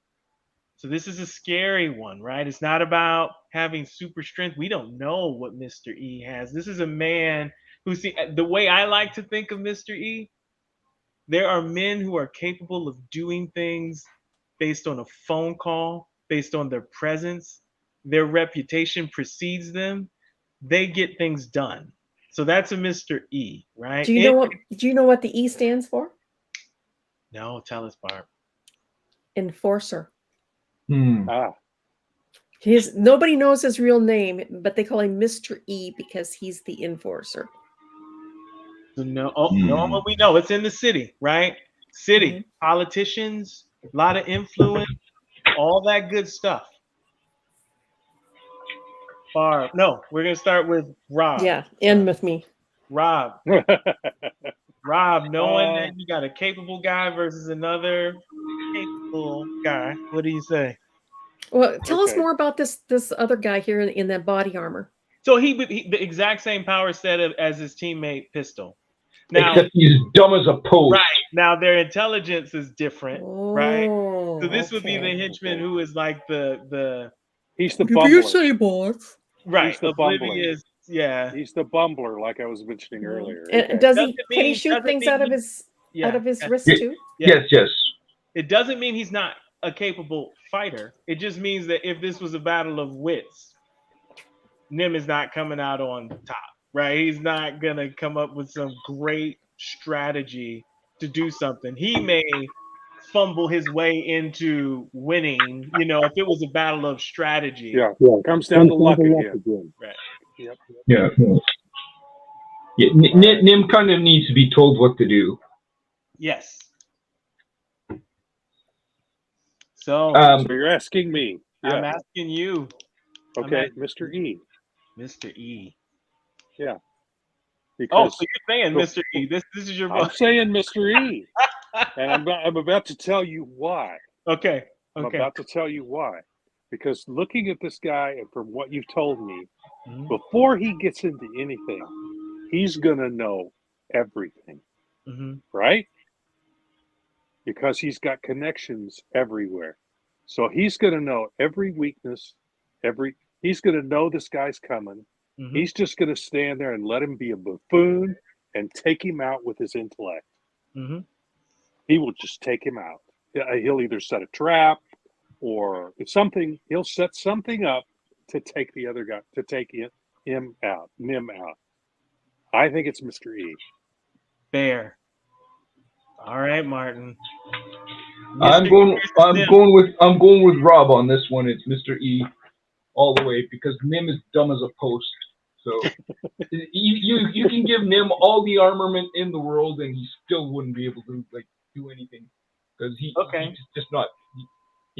so this is a scary one, right? It's not about having super strength. We don't know what Mr. E has. This is a man who, the way I like to think of Mr. E, there are men who are capable of doing things based on a phone call, based on their presence. Their reputation precedes them. They get things done. So that's a Mr. E, right? Do you know what the E stands for? No, tell us, Barb. Enforcer. Ah. Nobody knows his real name, but they call him Mr. E because he's the enforcer. So no, what we know, it's in the city, right? City, politicians, a lot of influence, all that good stuff. Barb, no, we're gonna start with Rob. Yeah, end with me. Rob, knowing that you got a capable guy versus another capable guy, what do you say? Well, tell us more about this other guy here in that body armor. So he the exact same power set as his teammate Pistol. Now, except he's dumb as a post. Right. Now their intelligence is different, right? So this would be the henchman who is like the he's the bumbler. boss? Right. He's the Oblivious. Yeah. He's the bumbler, like I was mentioning earlier. And can he shoot things out of his wrist too? Yes. It doesn't mean he's not a capable fighter. It just means that if this was a battle of wits, Nim is not coming out on top, right? He's not gonna come up with some great strategy to do something. He may fumble his way into winning, if it was a battle of strategy. Yeah. Comes down to luck again. Right. Yep. Yeah. Nim kind of needs to be told what to do. Yes. So you're asking me. Yeah. I'm asking you. Okay, Mr. E. Mr. E. Yeah. Because so you're saying Mr. E. This is your book. I'm saying Mr. E. And I'm about to tell you why. Okay. I'm about to tell you why. Because looking at this guy and from what you've told me, before he gets into anything, he's going to know everything. Right? Because he's got connections everywhere. So he's going to know every weakness, he's going to know this guy's coming. He's just going to stand there and let him be a buffoon and take him out with his intellect. He will just take him out. He'll either set a trap or he'll set something up to take the other guy, to take Nim out. I think it's Mr. E. Fair. All right, Martin. I'm going with Rob on this one. It's Mr. E all the way because Nim is dumb as a post. So you can give Nim all the armament in the world and he still wouldn't be able to do anything because he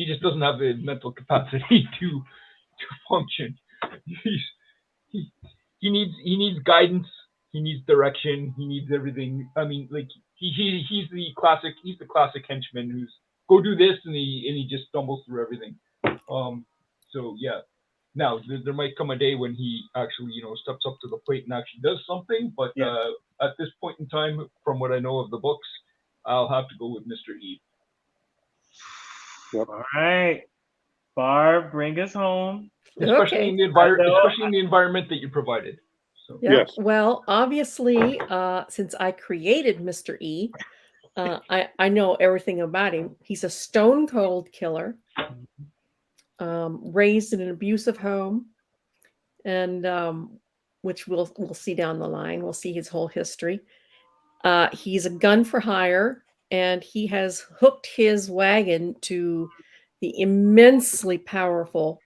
just doesn't have the mental capacity to function. He needs guidance. He needs direction. He needs everything. I mean, he's the classic henchman who's go do this and he just stumbles through everything. So yeah. Now there might come a day when he actually steps up to the plate and actually does something. But at this point in time, from what I know of the books, I'll have to go with Mr. E. Yep. All right, Barb, bring us home. Especially in the environment that you provided. So. Yeah. Yes. Well, obviously, since I created Mr. E, I know everything about him. He's a stone cold killer, raised in an abusive home, and which we'll see down the line. We'll see his whole history. He's a gun for hire, and he has hooked his wagon to the immensely powerful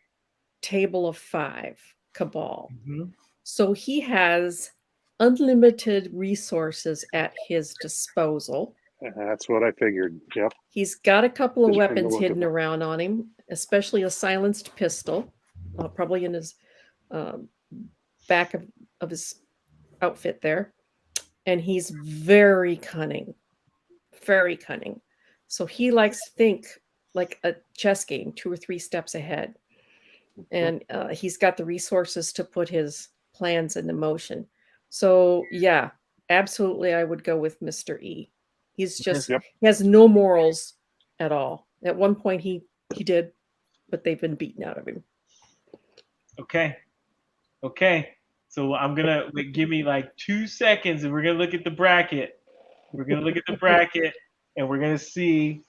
Table of Five cabal. So he has unlimited resources at his disposal. That's what I figured. Yep. He's got a couple of Just from the weapons look hidden of it. around on him, especially a silenced pistol, probably in his back of his outfit there. And he's very cunning, very cunning. So he likes to think like a chess game, 2 or 3 steps ahead. And he's got the resources to put his plans into motion. So yeah, absolutely, I would go with Mr. E. He's just he has no morals at all. At one point he did, but they've been beaten out of him. Okay. So I'm gonna give me like 2 seconds, and we're gonna look at the bracket. We're gonna look at the bracket, and we're gonna see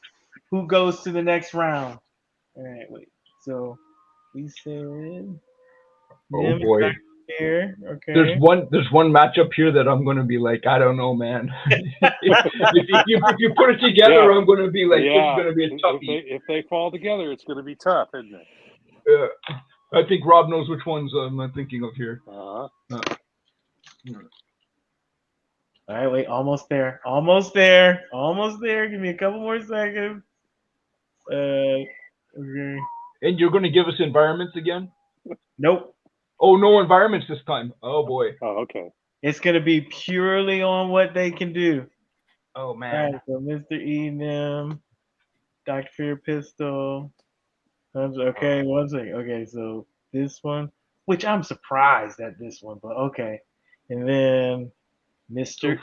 who goes to the next round. All right, wait. So we said. Oh boy. Here. Okay. There's one matchup here that I'm gonna be like, I don't know, man. if you put it together, I'm gonna be like, it's gonna be a toughie. If they fall together, it's gonna be tough, isn't it? I think Rob knows which ones I'm thinking of here. All right, wait, almost there. Give me a couple more seconds. Okay. And you're gonna give us environments again? Nope. Oh, no environments this time. Oh boy. Oh, okay. It's gonna be purely on what they can do. Oh man. All right, so Mr. E, them, Dr. Fear Pistol. Okay, one second. Okay, so this one, which I'm surprised at this one, but okay. And then Mr.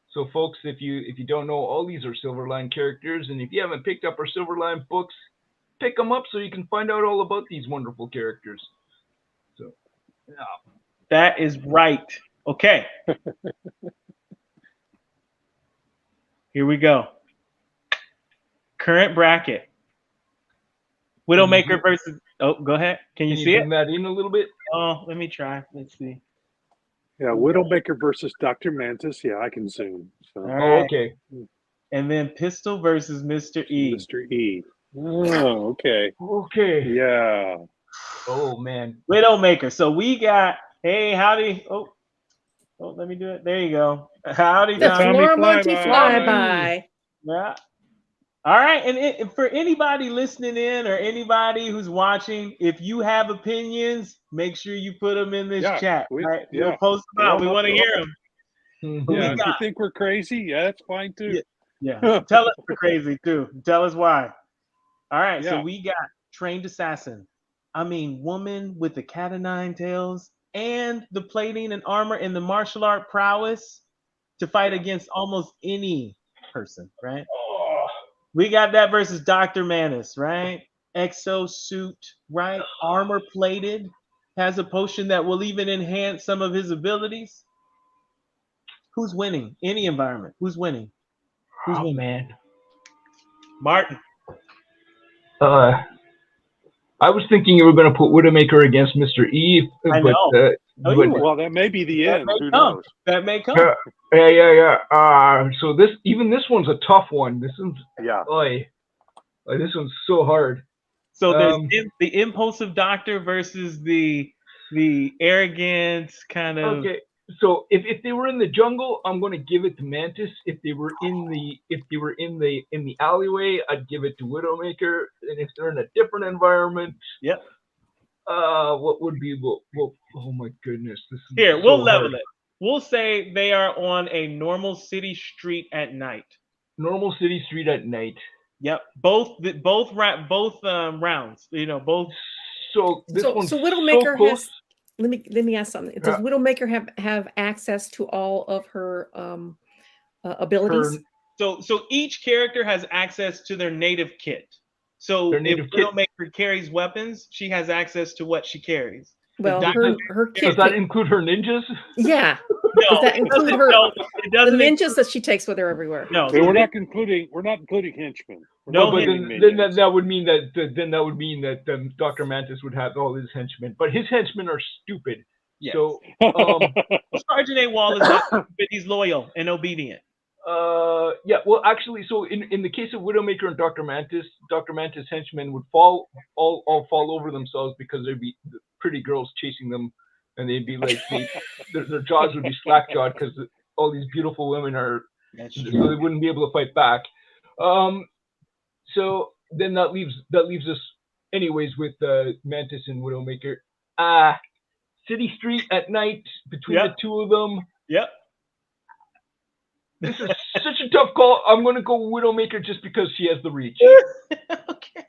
So folks, if you don't know, all these are Silverline characters, and if you haven't picked up our Silverline books, pick them up so you can find out all about these wonderful characters. So, yeah. That is right. Okay. Here we go. Current bracket. Widowmaker versus. Oh, go ahead. Can you see it? Bring that in a little bit. Oh, let me try. Let's see. Yeah, Widowmaker versus Dr. Mantis. Yeah, I can zoom. So. All right. Okay. And then Pistol versus Mr. E. Mr. E. Oh, okay. Okay. Yeah. Oh man. Widowmaker. So we got. Hey, howdy. Oh, let me do it. There you go. Howdy, the Tommy. Flora Monty flyby. Yeah. All right, and for anybody listening in or anybody who's watching, if you have opinions, make sure you put them in this chat. Right? We'll post them out. We want to hear them. Yeah, if you think we're crazy, yeah, that's fine too. Yeah. Tell us we're crazy too. Tell us why. All right, so we got trained assassin. I mean, woman with the cat o' nine tails and the plating and armor and the martial art prowess to fight against almost any person, right? We got that versus Dr. Mantis, right? Exo suit, right? Armor plated, has a potion that will even enhance some of his abilities. Who's winning? Any environment. Who's winning? Who's winning? Man. Martin. I was thinking you were going to put Widowmaker against Mr. E. I know. Well, that may be the end. Who knows? That may come. Yeah. So this one's a tough one. This one's this one's so hard. So there's the impulsive doctor versus the arrogant kind of. Okay. So if they were in the jungle, I'm going to give it to Mantis. If they were in the alleyway, I'd give it to Widowmaker. And if they're in a different environment, what would be oh my goodness, this is here. So We'll level hard. it. We'll say they are on a normal city street at night. Normal city street at night. Yep. Both rounds. You know, both. So this one's so Widowmaker so has. Let me ask something. Does Widowmaker have access to all of her abilities? So each character has access to their native kit. So if Widowmaker carries weapons, she has access to what she carries. Well, Dr. her Does kid. that include her ninjas? Yeah. No, Does that it include doesn't- her? no, it The doesn't ninjas that she takes with her everywhere. No, So we're not including henchmen. We're No, not but including then minions. that would mean that Dr. Mantis would have all his henchmen, but his henchmen are stupid. Yes. So Sergeant AWOL is not, but he's loyal and obedient. yeah, well, actually, so in the case of Widowmaker and Dr. Mantis henchmen would all fall over themselves because there'd be pretty girls chasing them, and they'd be like, their jaws would be slack jawed because all these beautiful women are, That's so true. they wouldn't be able to fight back. So then that leaves us anyways with Mantis and Widowmaker. City Street at night between the two of them. Yep. This is such a tough call. I'm going to go Widowmaker just because she has the reach. Okay.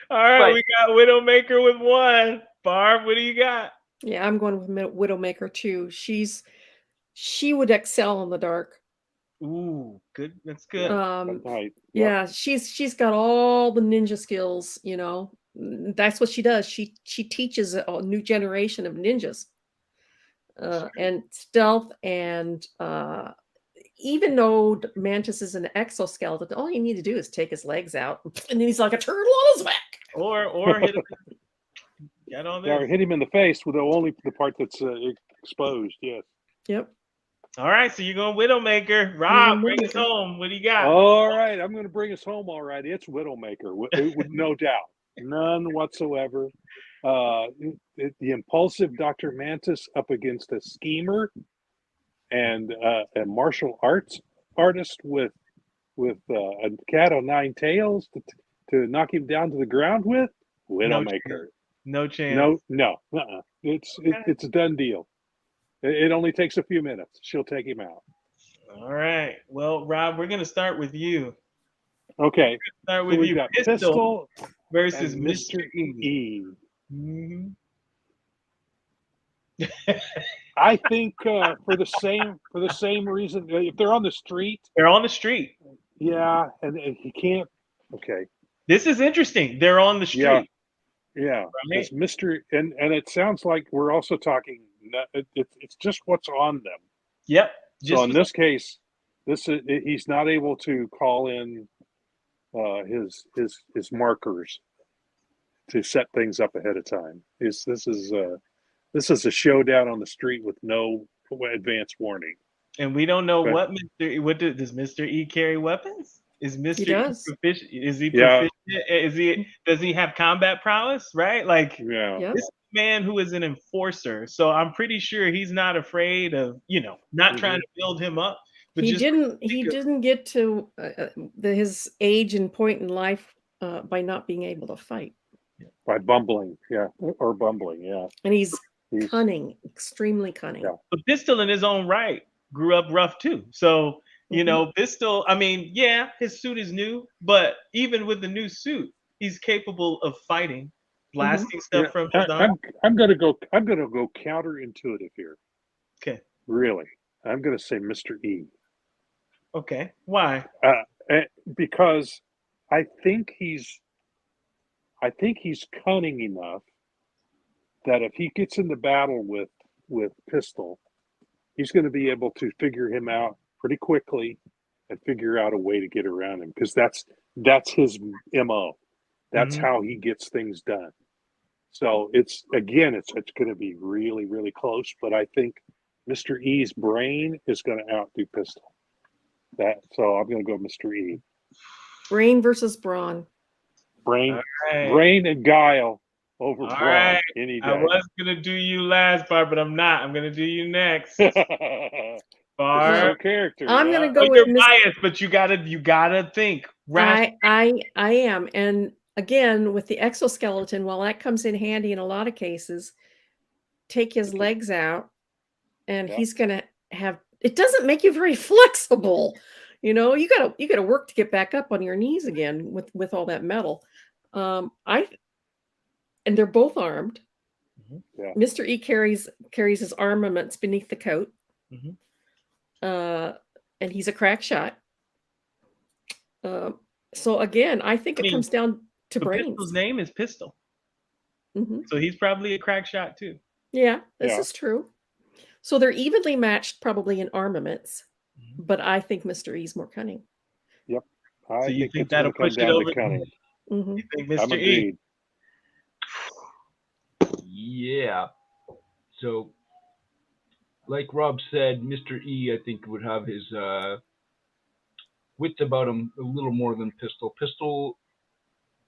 All right, we got Widowmaker with 1. Barb, what do you got? Yeah, I'm going with Widowmaker too. She would excel in the dark. Ooh, good. That's good. Right. Yeah, she's got all the ninja skills. You know, that's what she does. She teaches a new generation of ninjas, and stealth. And even though Mantis is an exoskeleton, all you need to do is take his legs out, and then he's like a turtle on his back. Or hit him. Got all this. Yeah, or hit him in the face with only the part that's exposed. Yes. Yep. All right, so you're going Widowmaker. Rob, bring us home. What do you got? All right, I'm going to bring us home. All right, it's Widowmaker, with no doubt, none whatsoever. The impulsive Dr. Mantis up against a schemer and a martial arts artist with a cat o' 9 tails to knock him down to the ground with. Widowmaker. No chance. No. It's a done deal. It only takes a few minutes. She'll take him out. All right. Well, Rob, we're going to start with you. Okay. Start with We've you. got Pistol versus and Mr. E. Mm-hmm. I think for the same reason, if they're on the street. They're on the street. Yeah, and he can't. Okay. This is interesting. They're on the street. Yeah. Right. It's mystery, and it sounds like we're also talking. It's just what's on them. Yep. So in this case, he's not able to call in his markers to set things up ahead of time. This is a showdown on the street with no advance warning. And we don't know what does Mr. E carry weapons? Is Mr. E proficient? Is he proficient? Does he have combat prowess? Right? Like this man who is an enforcer. So I'm pretty sure he's not afraid of, not trying to build him up. But he didn't get to his age and point in life by not being able to fight. By bumbling, or bumbling, And he's cunning, extremely cunning. Yeah. But Pistol in his own right grew up rough too. So, Pistol, I mean, his suit is new, but even with the new suit, he's capable of fighting, blasting stuff from his arm. I'm gonna go counterintuitive here. Okay. Really. I'm gonna say Mr. E. Okay. Why? Because I think he's cunning enough that if he gets into battle with Pistol, he's going to be able to figure him out pretty quickly and figure out a way to get around him, because that's his MO. That's how he gets things done. So it's going to be really, really close, but I think Mr. E's brain is going to outdo Pistol. So I'm going to go Mr. E. Brain versus brawn. Brain and guile over brawn. Right. Any day. I was going to do you last, Barb, but I'm not. I'm going to do you next. Barb. Character. I'm going to go with you're biased, but you gotta think. I am. And again, with the exoskeleton, while that comes in handy in a lot of cases, take his legs out and he's going to have, it doesn't make you very flexible. You gotta work to get back up on your knees again with all that metal. And they're both armed. Yeah. Mr. E carries his armaments beneath the coat. And he's a crack shot. So again, I think it comes down to brains. Pistol's name is Pistol. So he's probably a crack shot too. Yeah, this Yeah. is true. So they're evenly matched probably in armaments, but I think Mr. E's more cunning. Yep. So I you think it's gonna that'll come push it down over? to cunning. Mhm. You think I'm Mr. E? agreed. Yeah. So, like Rob said, Mr. E, I think, would have his wits about him a little more than Pistol. Pistol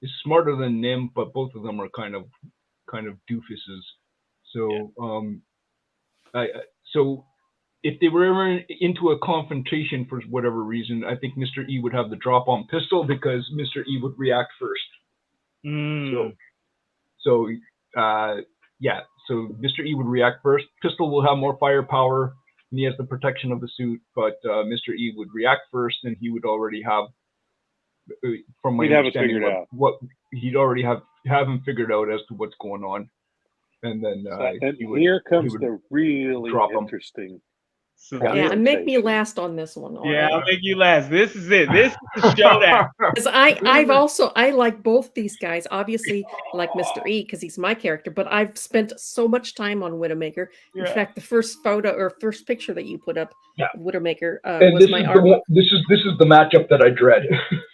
is smarter than Nim, but both of them are kind of doofuses. So, so if they were ever into a confrontation for whatever reason, I think Mr. E would have the drop on Pistol because Mr. E would react first. So Mr. E would react first. Pistol will have more firepower, and he has the protection of the suit, but Mr. E would react first, and he would already have, from my He'd have it understanding, figured out. what he'd already have him figured out as to what's going on, and then And he would, here comes he would the really drop 'em. interesting. So Yeah, and make me confrontation. last on this one. all yeah, right? I'll make you last. This is it. This is the showdown. Because I like both these guys. Obviously, I like Mr. E because he's my character, but I've spent so much time on Widowmaker. In Yeah. fact, the first photo or first picture that you put up, Yeah. of Widowmaker, And was this my is artwork. this is the matchup that I dread.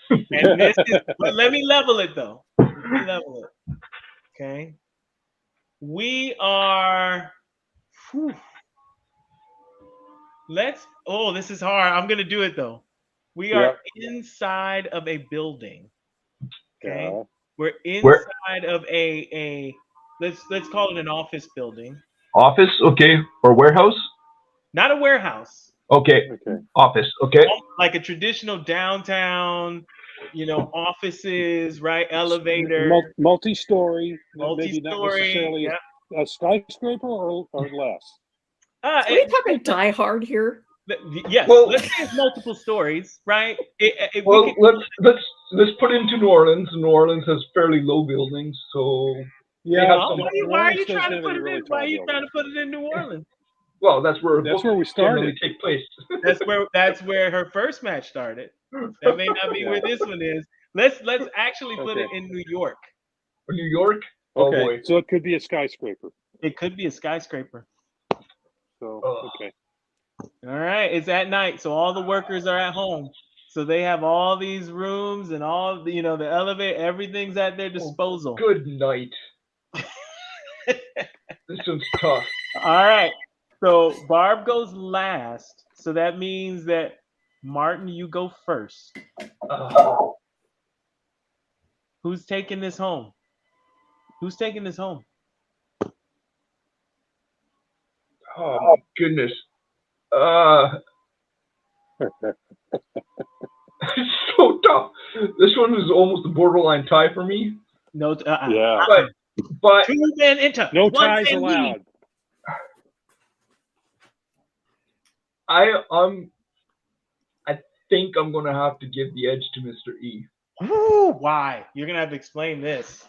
And this is, but let me level it though. Let me level it. Okay. We are. Whew. This is hard. I'm gonna do it though. We are inside of a building. Okay. Yeah. We're inside of a let's call it an office building. Office, okay, or warehouse? Not a warehouse. Okay, Okay. office, okay. Like a traditional downtown, offices, right? Elevator. Multi-story, maybe not Multi-story, necessarily yeah. a skyscraper or less. Are we talking Die Hard here? Yes, Well- let's say it's multiple stories, right? Well, let's put it into New Orleans. New Orleans has fairly low buildings, so Yeah. have why some- are you Orleans trying to doesn't put have it any in? Why are you really trying to tall put it in New Orleans? well, that's where That's where we started. generally take place. That's where her first match started. That may not be where this one is. Let's actually put it Okay. in New York. New York? Oh Okay, boy. so it could be a skyscraper. It could be a skyscraper. So okay, All right, it's at night, so all the workers are at home. So they have all these rooms and all the the elevator, everything's at their disposal. Good night. This one's tough. All right. So Barb goes last. So that means that Martin, you go first. Who's taking this home? Who's taking this home? Oh my goodness. It's so tough. This one is almost a borderline tie for me. No. yeah, But Two-man enter. no One ties man lead. allowed. I think I'm gonna have to give the edge to Mr. E. Ooh, why? You're gonna have to explain this.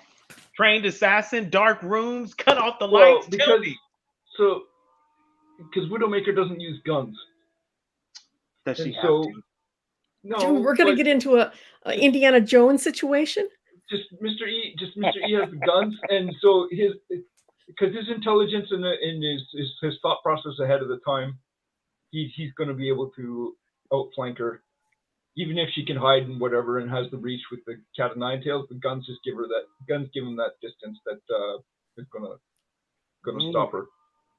Trained assassin, dark rooms, cut off the Well, lights. Tell me. Because Widowmaker doesn't use guns. Does she And have so to? no, Dude, we're gonna but get into a Indiana Jones situation. just Mr. E has the guns, and so because his intelligence and his thought process ahead of the time, he's going to be able to outflank her, even if she can hide and whatever and has the reach with the cat of nine tails. The guns just give him that distance that is gonna stop her.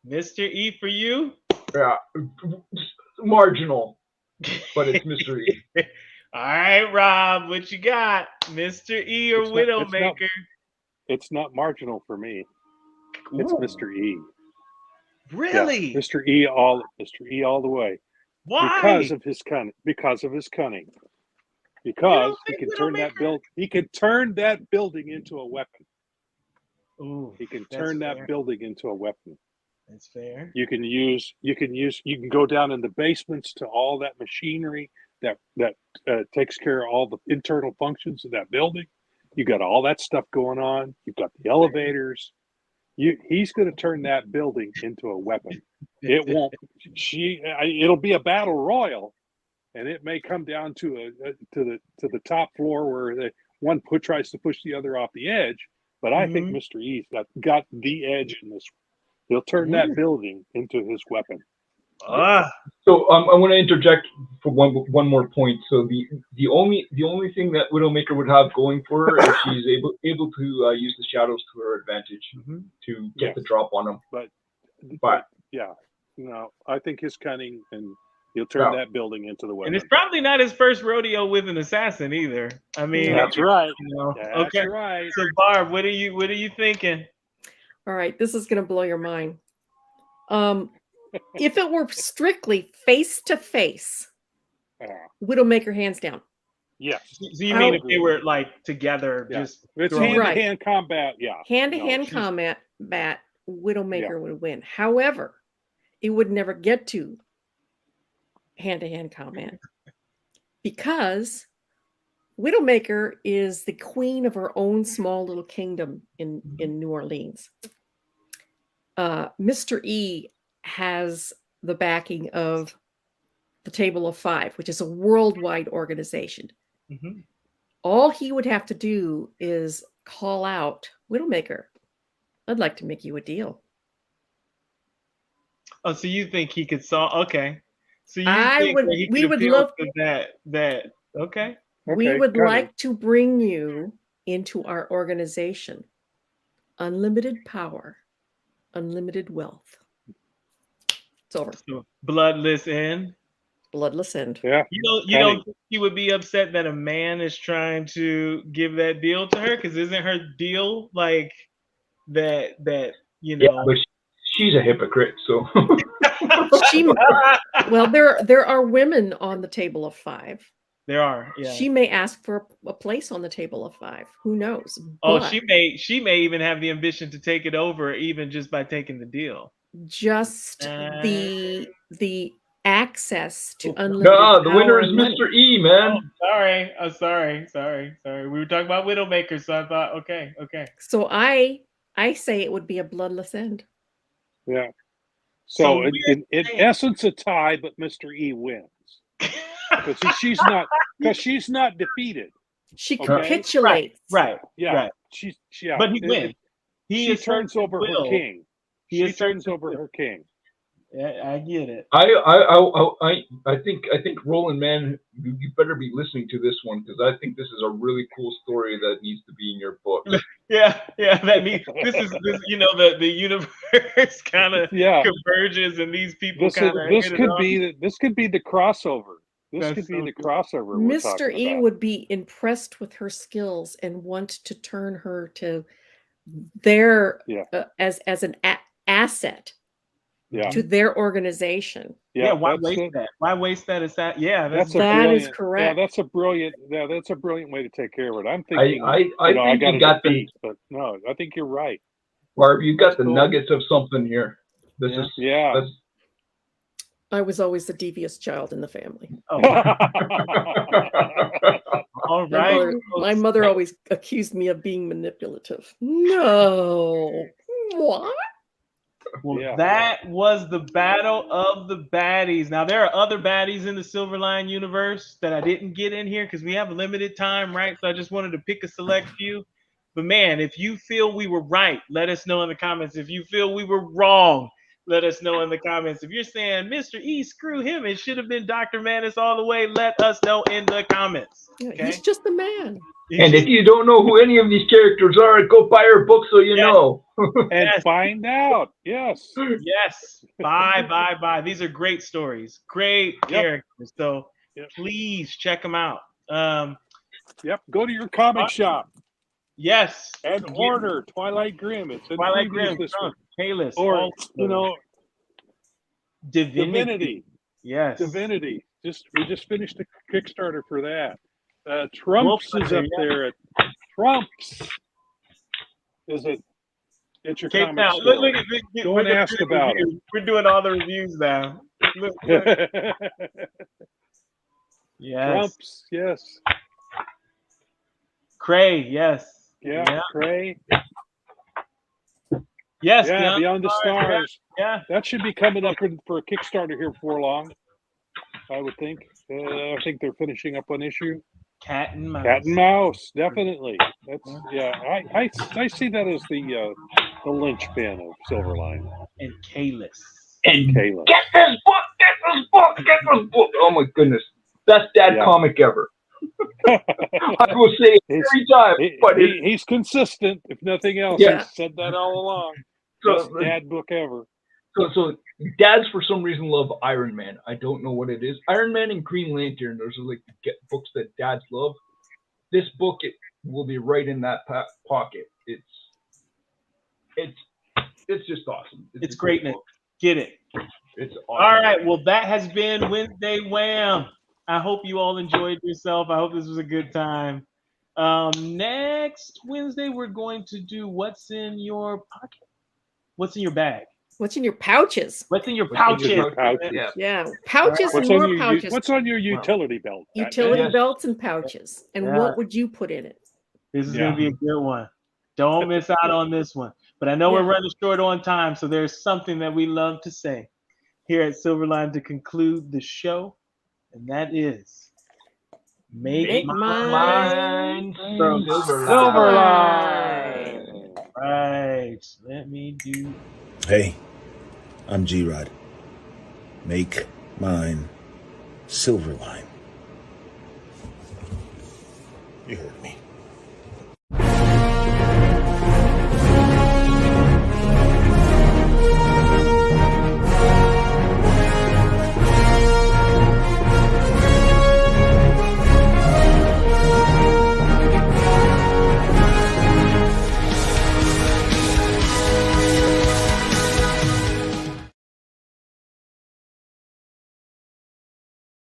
Mr. E for you. Yeah, marginal, but it's Mr. E. All right, Rob, what you got? Mr. E or It's not- Widowmaker? It's not marginal for me. It's Ooh, Mr. E. really? Yeah, Mr. E all the way. Why? Because of his cunning. Because of his cunning. Because he think can turn that Widowmaker- He can turn that building into a weapon. Ooh, He can that's turn fair. that building into a weapon. That's fair. You can go down in the basements to all that machinery that takes care of all the internal functions of that building. You got all that stuff going on. You've got the elevators. He's going to turn that building into a weapon. It won't. It'll be a battle royal, and it may come down to the top floor where one tries to push the other off the edge. But I think Mr. E's got the edge in this. He'll turn that building into his weapon. So I want to interject for one more point. So the only thing that Widowmaker would have going for her is she's able to use the shadows to her advantage to get the drop on them. But yeah, no, I think his cunning, and he'll turn that building into the weapon. And it's probably not his first rodeo with an assassin either. I mean, that's right. You know, that's okay. right. So Barb, what are you thinking? All right, this is going to blow your mind. If it were strictly face to face, Widowmaker hands down. Yes. So you mean if they were like together, just it's hand-to-hand combat? Yeah. Hand-to-hand combat, Widowmaker would win. However, it would never get to hand-to-hand combat because Widowmaker is the queen of her own small little kingdom in New Orleans. Mr. E has the backing of the Table of Five, which is a worldwide organization. All he would have to do is call out Widowmaker. I'd like to make you a deal. Oh, so you think he could solve? Okay. So we would love that. Okay. We would like to bring you into our organization. Unlimited power, unlimited wealth. It's over. So, bloodless end. Bloodless end. Yeah. You don't think he would be upset that a man is trying to give that deal to her? Because isn't her deal like that? You know. Yeah, but she's a hypocrite. So. Well, there are women on the Table of Five. There are. Yeah. She may ask for a place on the Table of Five. Who knows? Oh, she may even have the ambition to take it over, even just by taking the deal. Just the access to unlimited. No, the winner is Mr. E, man. Oh, sorry. We were talking about Widowmaker, so I thought, okay. So I say it would be a bloodless end. Yeah. So in essence, a tie, but Mr. E wins. Because she's not defeated. She capitulates. Right. Yeah. Right. But he wins. She turns over her king. She turns over her king. Yeah, I get it. I think Roland, man, you better be listening to this one because I think this is a really cool story that needs to be in your book. Yeah. This is the universe kind of converges, and these people this could be the crossover. This could be the crossover. Mr. E would be impressed with her skills and want to turn her to their as an asset to their organization. Yeah, why waste that? Why waste that? That is correct. Yeah, that's a brilliant way to take care of it. I'm thinking I think you got the, but no, I think you're right. Barb, you got the nuggets of something here. This is I was always the devious child in the family. Oh. All right. My mother always accused me of being manipulative. No. What? Well, that was the Battle of the Baddies. Now, there are other baddies in the Silverline universe that I didn't get in here because we have a limited time, right? So I just wanted to pick a select few. But man, if you feel we were right, let us know in the comments. If you feel we were wrong, let us know in the comments. If you're saying, Mr. E, screw him, it should have been Dr. Mantis all the way, let us know in the comments. Okay? He's just a man. And if you don't know who any of these characters are, go buy her book so you know. And find out. Yes. Bye. These are great stories. Great characters. So please check them out. Go to your comic shop. Yes. And order Twilight Grim. It's Twilight Grim, Payless. Or, Divinity. Yes. Divinity. We just finished a Kickstarter for that. Trumps is up there. Trumps is it? It's your comic now, store. look, Go and ask about it. We're doing all the reviews now. Look. Yes. Trumps, yes. Cray, yes. Yeah. Cray. Yes. Yeah, Beyond the Stars. Yeah. That should be coming up for a Kickstarter here before long, I would think. I think they're finishing up one issue. Cat and mouse. Cat and mouse, definitely. That's I see that as the linchpin of Silverline. And Kalis. And Kayla. get this book, get this book, get this book. Oh my goodness. Best dad comic ever. I will say it every time. But he's consistent, if nothing else. Yeah. He's said that all along. So, Best dad book ever. So dads for some reason love Iron Man. I don't know what it is. Iron Man and Green Lantern, those are like the books that dads love. This book, it will be right in that pocket. It's just awesome. It's greatness. Get it. It's awesome. All right. Well, that has been Wednesday Wham. I hope you all enjoyed yourself. I hope this was a good time. Next Wednesday, we're going to do What's in Your Pocket? What's in your bag? What's in your pouches? What's in your pouches? Yeah, pouches and more pouches. What's on your utility belt? Utility belts and pouches. And what would you put in it? This is going to be a good one. Don't miss out on this one. But I know we're running short on time, so there's something that we love to say here at Silverline to conclude the show, and that is Make mine from Silverline. Right. Let me do. Hey, I'm G-Rod. Make mine Silverline. You heard me.